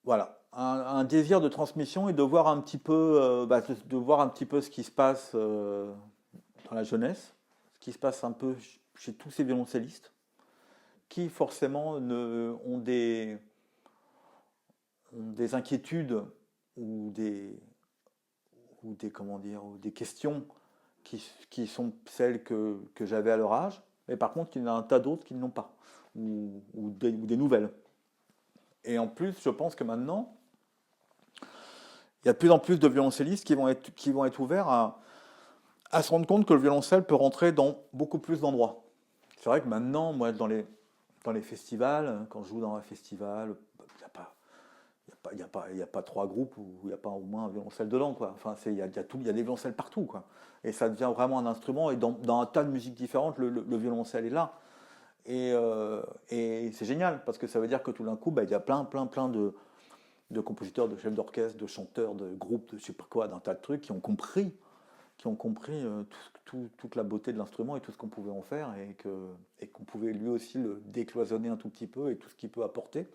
Voilà, un désir de transmission et de voir un petit peu, de voir un petit peu ce qui se passe dans la jeunesse, ce qui se passe un peu chez tous ces violoncellistes, qui forcément ont des inquiétudes ou comment dire, ou des questions qui sont celles que j'avais à leur âge, mais par contre, il y en a un tas d'autres qui ne l'ont pas, ou des nouvelles. Et en plus, je pense que maintenant, il y a de plus en plus de violoncellistes qui vont être ouverts à se rendre compte que le violoncelle peut rentrer dans beaucoup plus d'endroits. C'est vrai que maintenant, moi, dans les festivals, quand je joue dans un festival, il n'y a pas, il y a pas trois groupes où il n'y a pas au moins un violoncelle dedans, quoi. Enfin, il y a tout, il y a des violoncelles partout, quoi. Et ça devient vraiment un instrument. Et dans un tas de musiques différentes, le violoncelle est là. Et c'est génial parce que ça veut dire que tout d'un coup, bah, il y a plein de compositeurs, de chefs d'orchestre, de chanteurs, de groupes, de je sais pas quoi, d'un tas de trucs qui ont compris toute la beauté de l'instrument et tout ce qu'on pouvait en faire et qu'on pouvait lui aussi le décloisonner un tout petit peu et tout ce qu'il peut apporter.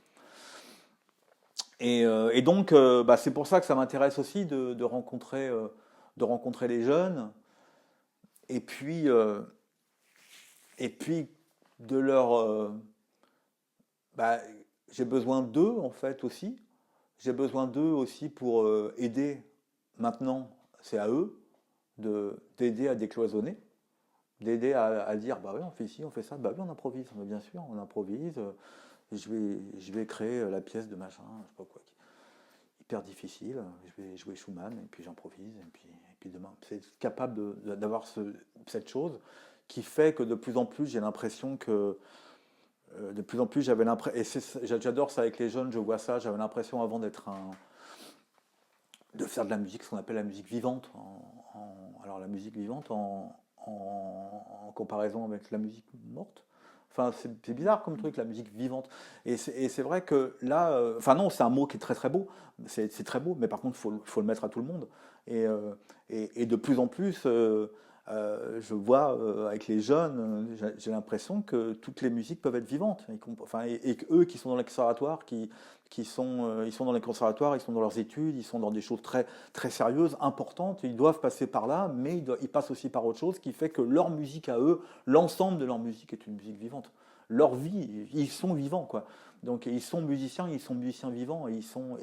Et donc, bah, c'est pour ça que ça m'intéresse aussi de rencontrer les jeunes et puis, euh, et puis de leur... bah, j'ai besoin d'eux en fait aussi. J'ai besoin d'eux aussi pour aider maintenant, c'est à eux d'aider à décloisonner, d'aider à dire bah oui on fait ci, on fait ça, bah oui on improvise, mais bien sûr on improvise, je vais créer la pièce de machin, je sais pas quoi, hyper difficile, je vais jouer Schumann et puis j'improvise et puis demain. C'est capable d'avoir cette chose qui fait que de plus en plus j'ai l'impression que de plus en plus j'avais l'impression, et j'adore ça avec les jeunes, je vois ça, j'avais l'impression avant de faire de la musique, ce qu'on appelle la musique vivante. Alors la musique vivante en comparaison avec la musique morte. Enfin, c'est bizarre comme truc, la musique vivante. Et c'est vrai que là, enfin non, c'est un mot qui est très très beau, c'est très beau, mais par contre, faut le mettre à tout le monde. Et, euh, et de plus en plus, je vois avec les jeunes, j'ai l'impression que toutes les musiques peuvent être vivantes. Enfin, et que eux qui sont dans les conservatoires, ils sont dans les conservatoires, ils sont dans leurs études, ils sont dans des choses très, très sérieuses, importantes, ils doivent passer par là, mais ils passent aussi par autre chose qui fait que leur musique à eux, l'ensemble de leur musique est une musique vivante. Leur vie, ils sont vivants, quoi. Donc ils sont musiciens vivants, et ils sont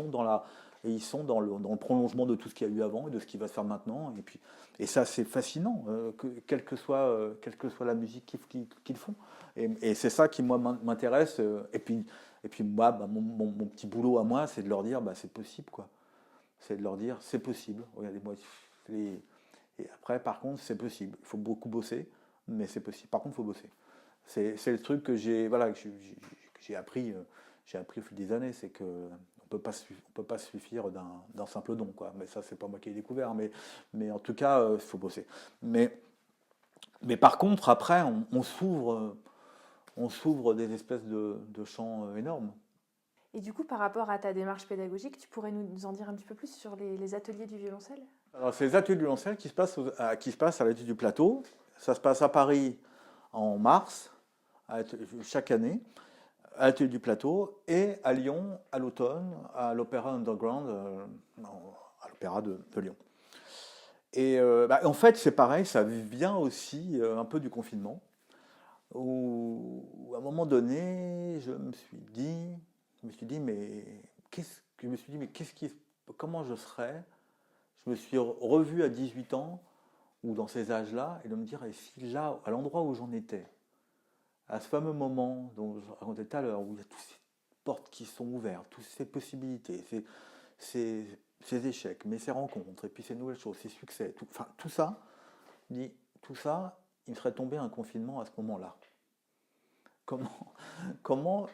dans la, et ils sont dans le prolongement de tout ce qu'il y a eu avant et de ce qui va se faire maintenant. Et ça, c'est fascinant, quelle que soit la musique qu'ils font. Et c'est ça qui, moi, m'intéresse. Et puis moi, bah, mon petit boulot à moi, c'est de leur dire, bah, c'est possible, quoi. C'est de leur dire, c'est possible. Regardez-moi. les- Et après, par contre, c'est possible. Il faut beaucoup bosser, mais c'est possible. Par contre, il faut bosser. C'est le truc que j'ai, voilà, j'ai appris au fil des années, c'est que on peut pas se suffire d'un simple don, quoi. Mais ça, c'est pas moi qui ai découvert. Mais en tout cas, il faut bosser. Mais, mais par contre, après, on s'ouvre des espèces de champs énormes. Et du coup, par rapport à ta démarche pédagogique, tu pourrais nous en dire un petit peu plus sur les ateliers du violoncelle? Alors, c'est les ateliers du violoncelle qui se passent à l'Atelier du Plateau. Ça se passe à Paris en mars, chaque année, à l'Atelier du Plateau, et à Lyon, à l'automne, à l'Opéra Underground, à l'Opéra de Lyon. Et bah, en fait, c'est pareil, ça vient aussi un peu du confinement, où à un moment donné, je me suis dit, mais comment je serais? Je me suis revu à 18 ans, ou dans ces âges-là, et de me dire, et si là, à l'endroit où j'en étais, à ce fameux moment dont je racontais tout à l'heure, où il y a toutes ces portes qui sont ouvertes, toutes ces possibilités, ces, ces échecs, mais ces rencontres, et puis ces nouvelles choses, ces succès, enfin, tout ça, il me serait tombé un confinement à ce moment-là. Comment, comment,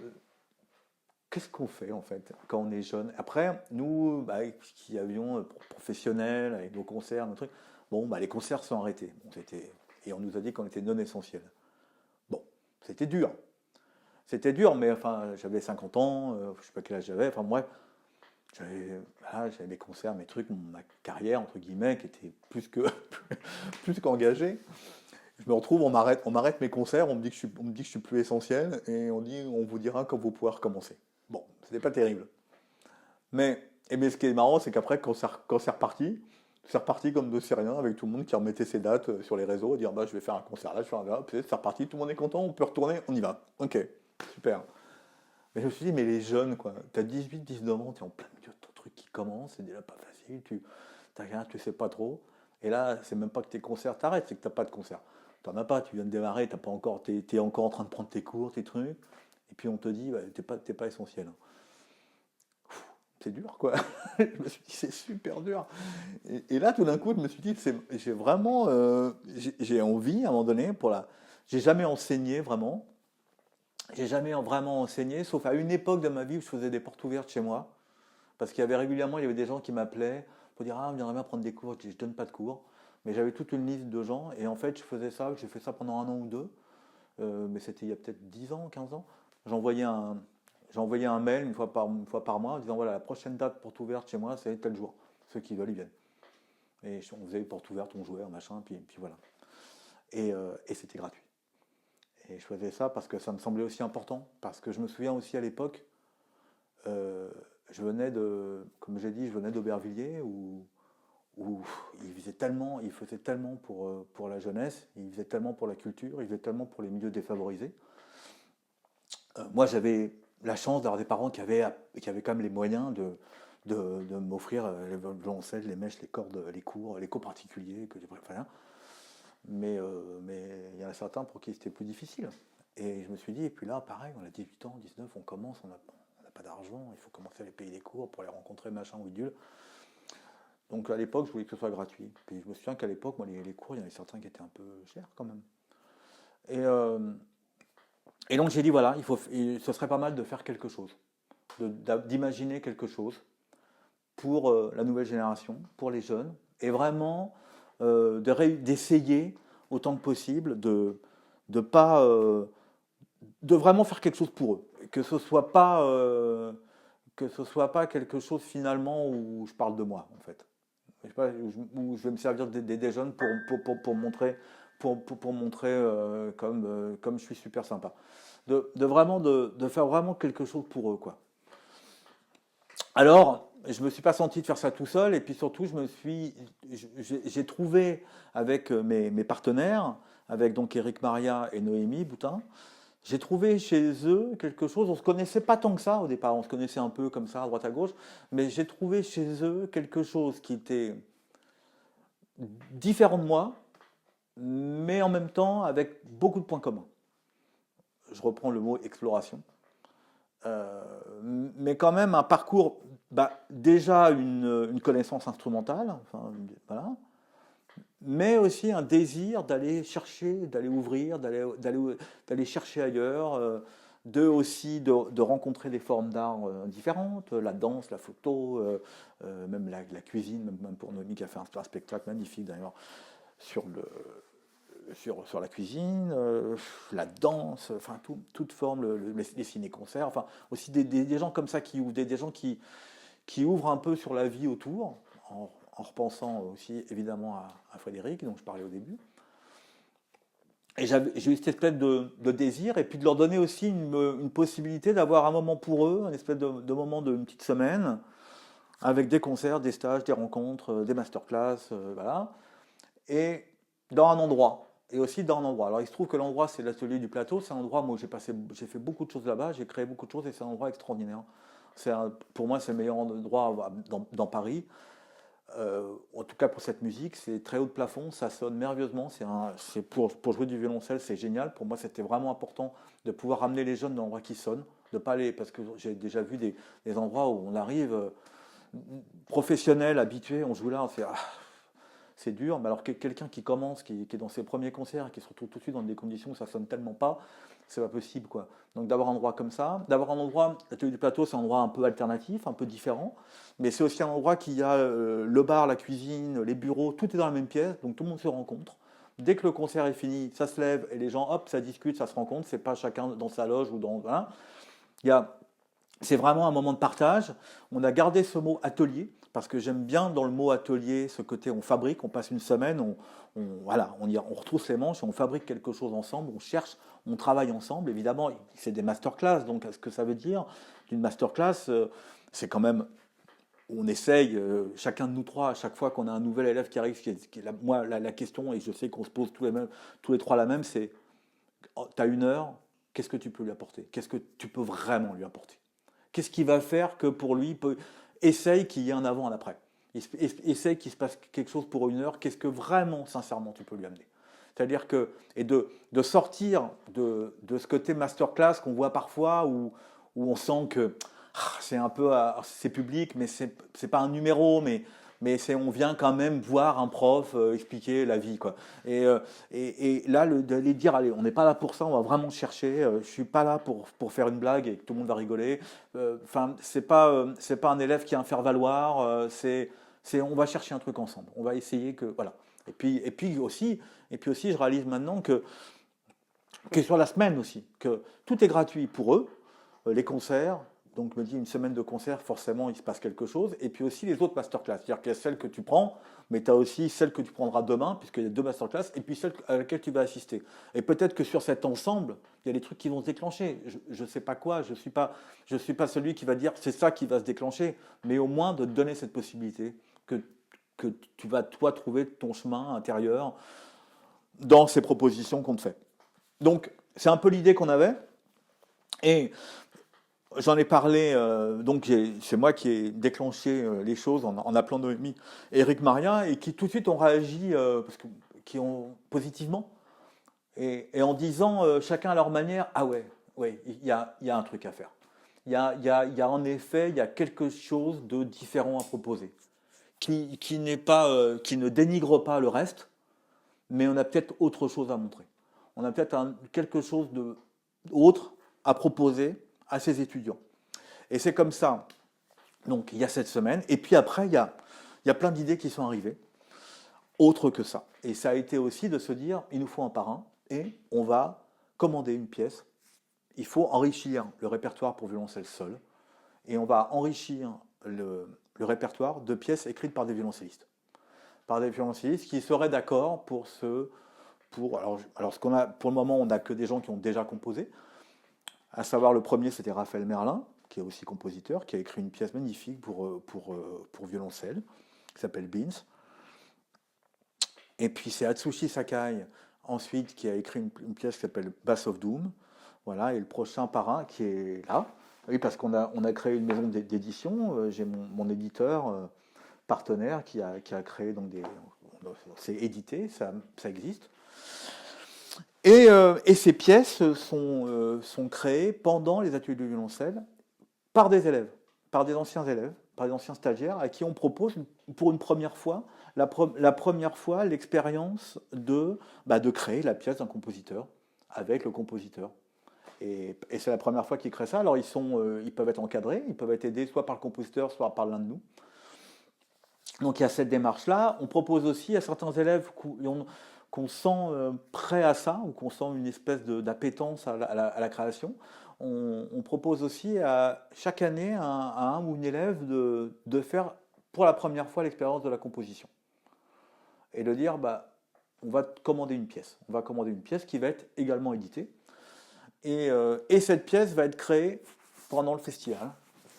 qu'est-ce qu'on fait en fait quand on est jeune? Après, nous, bah, qui avions professionnels, avec nos concerts, nos trucs, bon, bah, les concerts sont arrêtés. Bon, et on nous a dit qu'on était non essentiels. Bon, c'était dur. C'était dur, mais enfin, j'avais 50 ans, je sais pas quel âge j'avais, enfin bref, j'avais mes concerts, mes trucs, ma carrière, entre guillemets, qui était plus qu'engagée. Je me retrouve, on m'arrête mes concerts, on me dit que je suis plus essentiel, et on dit, on vous dira quand vous pourrez recommencer. Bon, c'était pas terrible. Mais ce qui est marrant, c'est qu'après, quand c'est reparti comme de c'est rien, avec tout le monde qui remettait ses dates sur les réseaux, et dire, bah, je vais faire un concert là, je vais faire un là, puis c'est reparti, tout le monde est content, on peut retourner, on y va. Ok, super. Mais je me suis dit, mais les jeunes, quoi, t'as 18, 19 ans, t'es en plein milieu de ton truc qui commence, c'est déjà pas facile, t'as rien, tu sais pas trop. Et là, c'est même pas que tes concerts t'arrêtent, c'est que t'as pas de concert. T'en as pas, tu viens de démarrer, t'es encore en train de prendre tes cours, tes trucs, et puis on te dit, bah, t'es pas essentiel. c'est dur, quoi. Je me suis dit, c'est super dur. Et là, tout d'un coup, je me suis dit, j'ai vraiment, j'ai envie, à un moment donné, j'ai jamais enseigné vraiment. J'ai jamais vraiment enseigné, sauf à une époque de ma vie où je faisais des portes ouvertes chez moi. Parce qu'il y avait régulièrement, il y avait des gens qui m'appelaient pour dire, ah, on viendrait bien prendre des cours. Je dis, je donne pas de cours. Mais j'avais toute une liste de gens. Et en fait, je faisais ça, j'ai fait ça pendant 1 an ou 2. Mais c'était il y a peut-être 10 ans, 15 ans. J'envoyais un mail une fois par mois en disant, voilà, la prochaine date porte ouverte chez moi, c'est tel jour. Ceux qui veulent, ils viennent. Et on faisait une porte ouverte, on jouait, machin, puis voilà. Et c'était gratuit. Et je faisais ça parce que ça me semblait aussi important. Parce que je me souviens aussi à l'époque, je venais comme j'ai dit, je venais d'Aubervilliers où il faisait tellement pour la jeunesse, il faisait tellement pour la culture, il faisait tellement pour les milieux défavorisés. Moi, j'avais la chance d'avoir des parents qui avaient quand même les moyens de m'offrir les violoncelles, les mèches, les cordes, les cours particuliers que j'ai pris. Enfin, mais il y en a certains pour qui c'était plus difficile. Et je me suis dit, et puis là, pareil, on a 18 ans, 19, on commence, on n'a pas d'argent, il faut commencer à les payer des cours pour les rencontrer, machin, bidule. Donc à l'époque, je voulais que ce soit gratuit. Puis je me souviens qu'à l'époque, moi, les cours, il y en avait certains qui étaient un peu chers quand même. Et donc j'ai dit, voilà, ce serait pas mal de faire quelque chose, d'imaginer quelque chose pour la nouvelle génération, pour les jeunes, et vraiment d'essayer autant que possible de vraiment faire quelque chose pour eux, que ce soit pas quelque chose finalement où je parle de moi en fait. Je sais pas, où je vais me servir des jeunes pour montrer comme je suis super sympa. De faire vraiment quelque chose pour eux, quoi. Alors, je me suis pas senti de faire ça tout seul, et puis surtout, j'ai trouvé avec mes partenaires, avec donc Eric Maria et Noémie Boutin, j'ai trouvé chez eux quelque chose, on se connaissait pas tant que ça au départ, on se connaissait un peu comme ça, à droite à gauche, mais j'ai trouvé chez eux quelque chose qui était différent de moi, mais en même temps avec beaucoup de points communs. Je reprends le mot exploration. Mais quand même un parcours, déjà une connaissance instrumentale, enfin, voilà, mais aussi un désir d'aller chercher, d'aller ouvrir, d'aller chercher ailleurs, de rencontrer des formes d'art différentes, la danse, la photo, même la cuisine, même pour Noémie qui a fait un spectacle magnifique d'ailleurs sur la cuisine, la danse, enfin toute forme, les ciné-concerts, enfin aussi des gens comme ça qui ouvrent, des gens qui ouvrent un peu sur la vie autour, en repensant aussi évidemment à Frédéric, dont je parlais au début. Et j'ai eu cette espèce de désir, et puis de leur donner aussi une possibilité d'avoir un moment pour eux, une espèce de moment d'une petite semaine, avec des concerts, des stages, des rencontres, des masterclass, voilà, et dans un endroit. Et aussi dans un endroit. Alors il se trouve que l'endroit, c'est l'atelier du plateau, c'est un endroit où j'ai fait beaucoup de choses là-bas, j'ai créé beaucoup de choses, et c'est un endroit extraordinaire. Pour moi, c'est le meilleur endroit dans Paris. En tout cas pour cette musique, c'est très haut de plafond, ça sonne merveilleusement. C'est pour jouer du violoncelle, c'est génial. Pour moi, c'était vraiment important de pouvoir ramener les jeunes dans l'endroit qui sonne, de pas aller, parce que j'ai déjà vu des endroits où on arrive professionnel, habitué, on joue là, on fait c'est dur. Mais alors quelqu'un qui commence, qui est dans ses premiers concerts, qui se retrouve tout de suite dans des conditions où ça sonne tellement pas, c'est pas possible, quoi. Donc d'avoir un endroit comme ça, d'avoir un endroit, l'atelier du plateau, c'est un endroit un peu alternatif, un peu différent, mais c'est aussi un endroit qui a le bar, la cuisine, les bureaux, tout est dans la même pièce, donc tout le monde se rencontre. Dès que le concert est fini, ça se lève et les gens, hop, ça discute, ça se rencontre, c'est pas chacun dans sa loge ou dans... Voilà. C'est vraiment un moment de partage. On a gardé ce mot atelier, parce que j'aime bien dans le mot atelier ce côté on fabrique, on passe une semaine, on retrousse les manches, on fabrique quelque chose ensemble, on cherche, on travaille ensemble. Évidemment, c'est des masterclass, donc ce que ça veut dire d'une masterclass, c'est quand même, on essaye, chacun de nous trois, à chaque fois qu'on a un nouvel élève qui arrive, moi la question, et je sais qu'on se pose tous les trois la même, c'est, tu as 1 heure, qu'est-ce que tu peux lui apporter? Qu'est-ce que tu peux vraiment lui apporter? Qu'est-ce qui va faire que pour lui, essaye qu'il y ait un avant, un après. Essaye qu'il se passe quelque chose pour 1 heure. Qu'est-ce que vraiment, sincèrement, tu peux lui amener? C'est-à-dire que, et de sortir de ce côté masterclass qu'on voit parfois où on sent que, c'est un peu, c'est public, mais c'est pas un numéro, mais on vient quand même voir un prof expliquer la vie, quoi. Et là, d'aller dire, allez, on n'est pas là pour ça, on va vraiment chercher. Je suis pas là pour faire une blague et que tout le monde va rigoler. Enfin, c'est pas un élève qui a un faire-valoir. On va chercher un truc ensemble. On va essayer que, voilà. Et puis aussi, je réalise maintenant que sur la semaine aussi, que tout est gratuit pour eux, les concerts. Donc, je me dis, une semaine de concert, forcément, il se passe quelque chose. Et puis aussi les autres masterclass. C'est-à-dire qu'il y a celle que tu prends, mais tu as aussi celle que tu prendras demain, puisqu'il y a 2 masterclass, et puis celle à laquelle tu vas assister. Et peut-être que sur cet ensemble, il y a des trucs qui vont se déclencher. Je ne sais pas quoi, je suis pas celui qui va dire c'est ça qui va se déclencher, mais au moins de te donner cette possibilité que tu vas, toi, trouver ton chemin intérieur dans ces propositions qu'on te fait. Donc, c'est un peu l'idée qu'on avait. Et j'en ai parlé, donc c'est moi qui ai déclenché les choses en appelant Noémie et Eric Maria, et qui tout de suite ont réagi qui ont positivement, et en disant chacun à leur manière, ah ouais, ouais, il y a un truc à faire. Il y a en effet, il y a quelque chose de différent à proposer, qui n'est pas, qui ne dénigre pas le reste, mais on a peut-être autre chose à montrer. On a peut-être quelque chose d'autre à proposer à ces étudiants. Et c'est comme ça. Donc il y a cette semaine. Et puis après, il y a plein d'idées qui sont arrivées, autres que ça. Et ça a été aussi de se dire, il nous faut un parrain et on va commander une pièce. Il faut enrichir le répertoire pour violoncelle seul. Et on va enrichir le répertoire de pièces écrites par des violoncellistes. Par des violoncellistes qui seraient d'accord pour le moment, on n'a que des gens qui ont déjà composé. À savoir, le premier, c'était Raphaël Merlin, qui est aussi compositeur, qui a écrit une pièce magnifique pour violoncelle, qui s'appelle Beans. Et puis c'est Atsushi Sakai, ensuite, qui a écrit une pièce qui s'appelle Bass of Doom. Voilà, et le prochain parrain qui est là. Oui, parce qu'on a créé une maison d'édition. J'ai mon éditeur partenaire qui a créé donc c'est édité, ça existe. Et ces pièces sont créées pendant les ateliers de violoncelle par des élèves, par des anciens élèves, par des anciens stagiaires à qui on propose pour une première fois, la première fois, l'expérience de créer la pièce d'un compositeur avec le compositeur. Et c'est la première fois qu'ils créent ça. Alors ils peuvent être encadrés, ils peuvent être aidés soit par le compositeur, soit par l'un de nous. Donc il y a cette démarche-là. On propose aussi à certains élèves qu'on sent prêt à ça, ou qu'on sent une espèce d'appétence à la création. On propose aussi chaque année à un ou une élève de faire pour la première fois l'expérience de la composition. Et de dire, on va commander une pièce. On va commander une pièce qui va être également éditée. Et cette pièce va être créée pendant le festival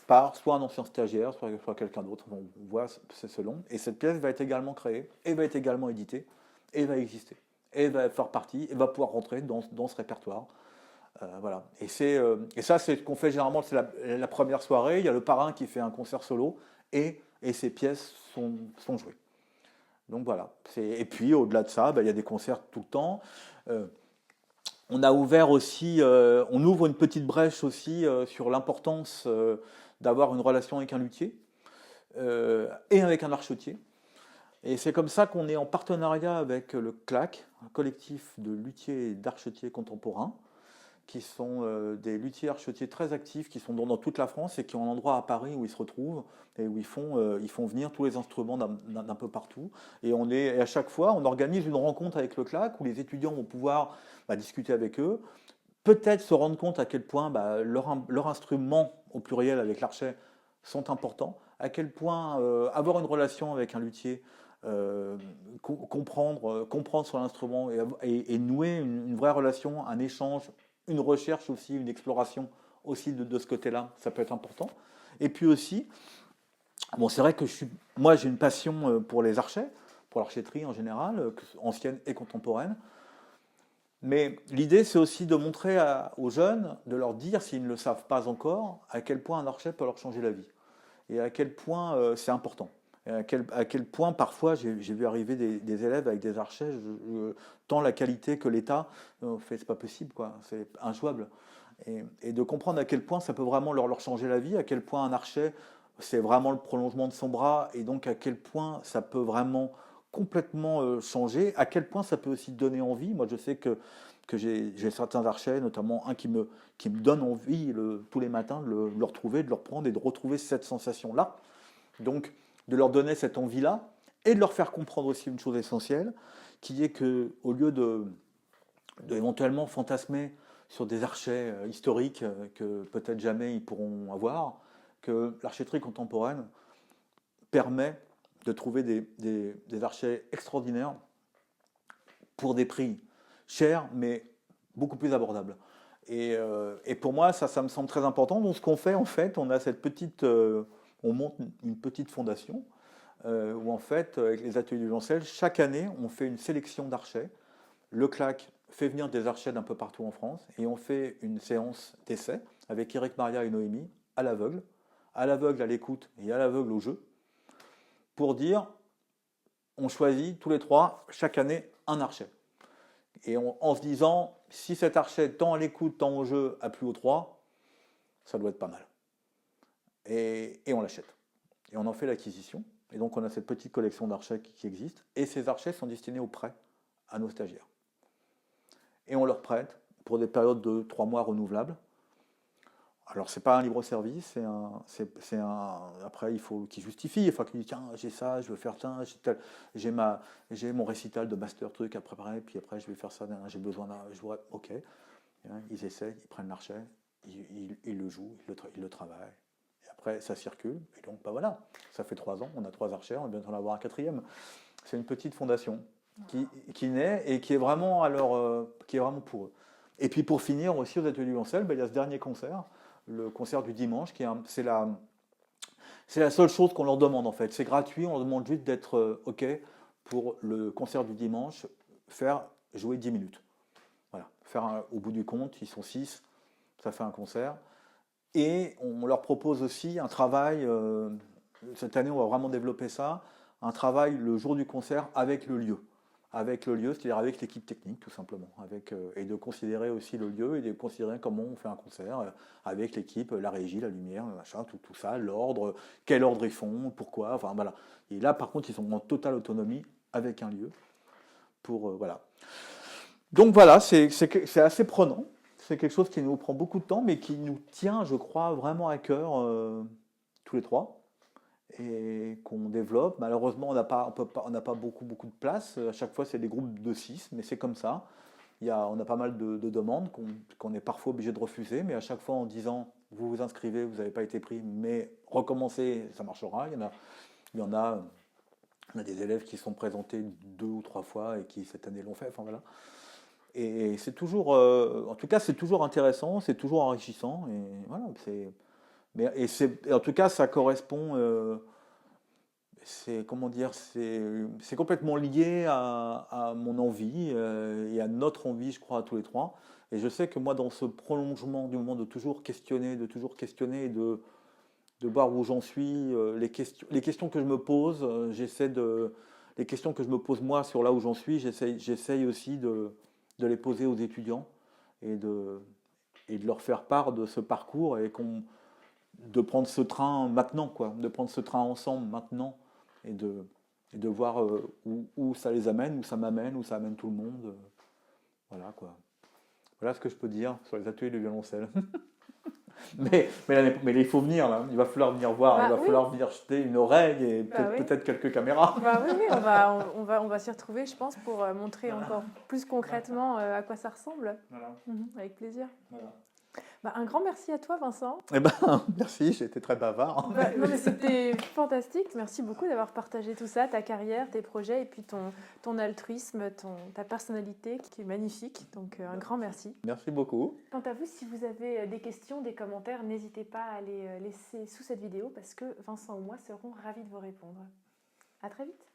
par soit un ancien stagiaire, soit quelqu'un d'autre. On voit, c'est selon. Et cette pièce va être également créée, et va être également éditée, et va exister. Et va faire partie, et va pouvoir rentrer dans ce répertoire. Voilà. Et ça, c'est ce qu'on fait généralement, c'est la première soirée. Il y a le parrain qui fait un concert solo, et ces pièces sont jouées. Donc voilà. Et puis, au-delà de ça, il y a des concerts tout le temps. On a ouvert aussi, on ouvre une petite brèche aussi sur l'importance d'avoir une relation avec un luthier et avec un archetier. Et c'est comme ça qu'on est en partenariat avec le CLAC, un collectif de luthiers et d'archetiers contemporains, qui sont des luthiers archetiers très actifs, qui sont dans toute la France et qui ont un endroit à Paris où ils se retrouvent et où ils font venir tous les instruments d'un peu partout. Et à chaque fois, on organise une rencontre avec le CLAC où les étudiants vont pouvoir discuter avec eux, peut-être se rendre compte à quel point leurs instruments, au pluriel avec l'archet, sont importants, à quel point avoir une relation avec un luthier, comprendre sur l'instrument et nouer une vraie relation, un échange, une recherche aussi, une exploration aussi de ce côté-là, ça peut être important. Et puis aussi, c'est vrai que moi j'ai une passion pour les archets, pour l'archéterie en général, ancienne et contemporaine. Mais l'idée, c'est aussi de montrer aux jeunes, de leur dire, s'ils ne le savent pas encore, à quel point un archet peut leur changer la vie. Et à quel point c'est important. Et à quel point, parfois, j'ai vu arriver des élèves avec des archets, tant la qualité que l'état, c'est pas possible, quoi. C'est injouable. et de comprendre à quel point ça peut vraiment leur changer la vie, à quel point un archet, c'est vraiment le prolongement de son bras, et donc à quel point ça peut vraiment complètement changer, à quel point ça peut aussi donner envie. Moi, je sais que j'ai certains archets, notamment un qui me donne envie tous les matins de le retrouver, de le reprendre et de retrouver cette sensation-là. Donc, de leur donner cette envie-là et de leur faire comprendre aussi une chose essentielle, qui est que au lieu de éventuellement fantasmer sur des archets historiques que peut-être jamais ils pourront avoir, que l'archéterie contemporaine permet de trouver des archets extraordinaires pour des prix chers, mais beaucoup plus abordables. Et pour moi, ça me semble très important. Donc, ce qu'on fait, en fait, on a cette petite, on monte une petite fondation où, en fait, avec les ateliers du Violoncelle, chaque année, on fait une sélection d'archets. Le CLAC fait venir des archets d'un peu partout en France et on fait une séance d'essai avec Eric Maria et Noémie à l'aveugle à l'écoute et à l'aveugle au jeu, pour dire, on choisit tous les trois, chaque année, un archet. Et en se disant, si cet archet, tant à l'écoute, tant au jeu, a plu aux trois, ça doit être pas mal. Et on l'achète. Et on en fait l'acquisition. Et donc on a cette petite collection d'archets qui existe. Et ces archets sont destinés au prêt à nos stagiaires. Et on leur prête pour des périodes de 3 mois renouvelables. Alors, c'est pas un libre-service, après, il faut qu'il justifie, il faut qu'il dise, tiens, j'ai ça, je veux faire ça, j'ai mon récital de master truc à préparer, puis après, je vais faire ça, j'ai besoin d'un, ok. Ils essaient, ils prennent l'archet, ils le jouent, ils le travaillent. Et après, ça circule, et donc, bah voilà, ça fait 3 ans, on a 3 archers, on va bientôt en avoir un 4e. C'est une petite fondation qui naît et qui est vraiment, qui est vraiment pour eux. Et puis, pour finir aussi, aux ateliers du Violoncelle, il y a ce dernier concert, le concert du dimanche, c'est la seule chose qu'on leur demande en fait. C'est gratuit, on leur demande juste d'être OK pour le concert du dimanche, faire jouer 10 minutes. Voilà. Au bout du compte, ils sont 6, ça fait un concert. Et on leur propose aussi un travail, cette année on va vraiment développer ça, un travail le jour du concert avec le lieu. Avec le lieu, c'est-à-dire avec l'équipe technique tout simplement, et de considérer aussi le lieu et de considérer comment on fait un concert avec l'équipe, la régie, la lumière, machin, tout ça, l'ordre, quel ordre ils font, pourquoi, enfin voilà. Et là par contre ils sont en totale autonomie avec un lieu voilà. Donc voilà, c'est assez prenant, c'est quelque chose qui nous prend beaucoup de temps mais qui nous tient, je crois, vraiment à cœur tous les trois. Et qu'on développe. Malheureusement, on n'a pas beaucoup de place. À chaque fois, c'est des groupes de 6, mais c'est comme ça. On a pas mal de demandes qu'on est parfois obligé de refuser, mais à chaque fois en disant, vous vous inscrivez, vous n'avez pas été pris, mais recommencez, ça marchera. On a des élèves qui sont présentés 2 ou 3 fois et qui cette année l'ont fait. Enfin voilà. Et c'est toujours, en tout cas, c'est toujours intéressant, c'est toujours enrichissant. Et voilà, en tout cas, ça correspond. Comment dire, c'est complètement lié à mon envie et à notre envie, je crois, à tous les trois. Et je sais que moi, dans ce prolongement du moment de toujours questionner et de voir où j'en suis, les questions que je me pose, les questions que je me pose moi sur là où j'en suis, j'essaye aussi de les poser aux étudiants et de leur faire part de ce parcours de prendre ce train maintenant, quoi, de prendre ce train ensemble maintenant et de voir où ça les amène, où ça m'amène, où ça amène tout le monde. Voilà, quoi. Voilà ce que je peux dire sur les ateliers de violoncelle. mais il faut venir, là. Il va falloir venir voir, il va falloir venir jeter une oreille et peut-être quelques caméras. Oui, on va s'y retrouver, je pense, pour montrer encore plus concrètement à quoi ça ressemble. Voilà. Avec plaisir. Voilà. Un grand merci à toi, Vincent. Merci, j'ai été très bavard. Non, mais c'était fantastique. Merci beaucoup d'avoir partagé tout ça, ta carrière, tes projets et puis ton altruisme, ta personnalité qui est magnifique. Donc, un grand merci. Merci beaucoup. Quant à vous, si vous avez des questions, des commentaires, n'hésitez pas à les laisser sous cette vidéo parce que Vincent ou moi serons ravis de vous répondre. À très vite.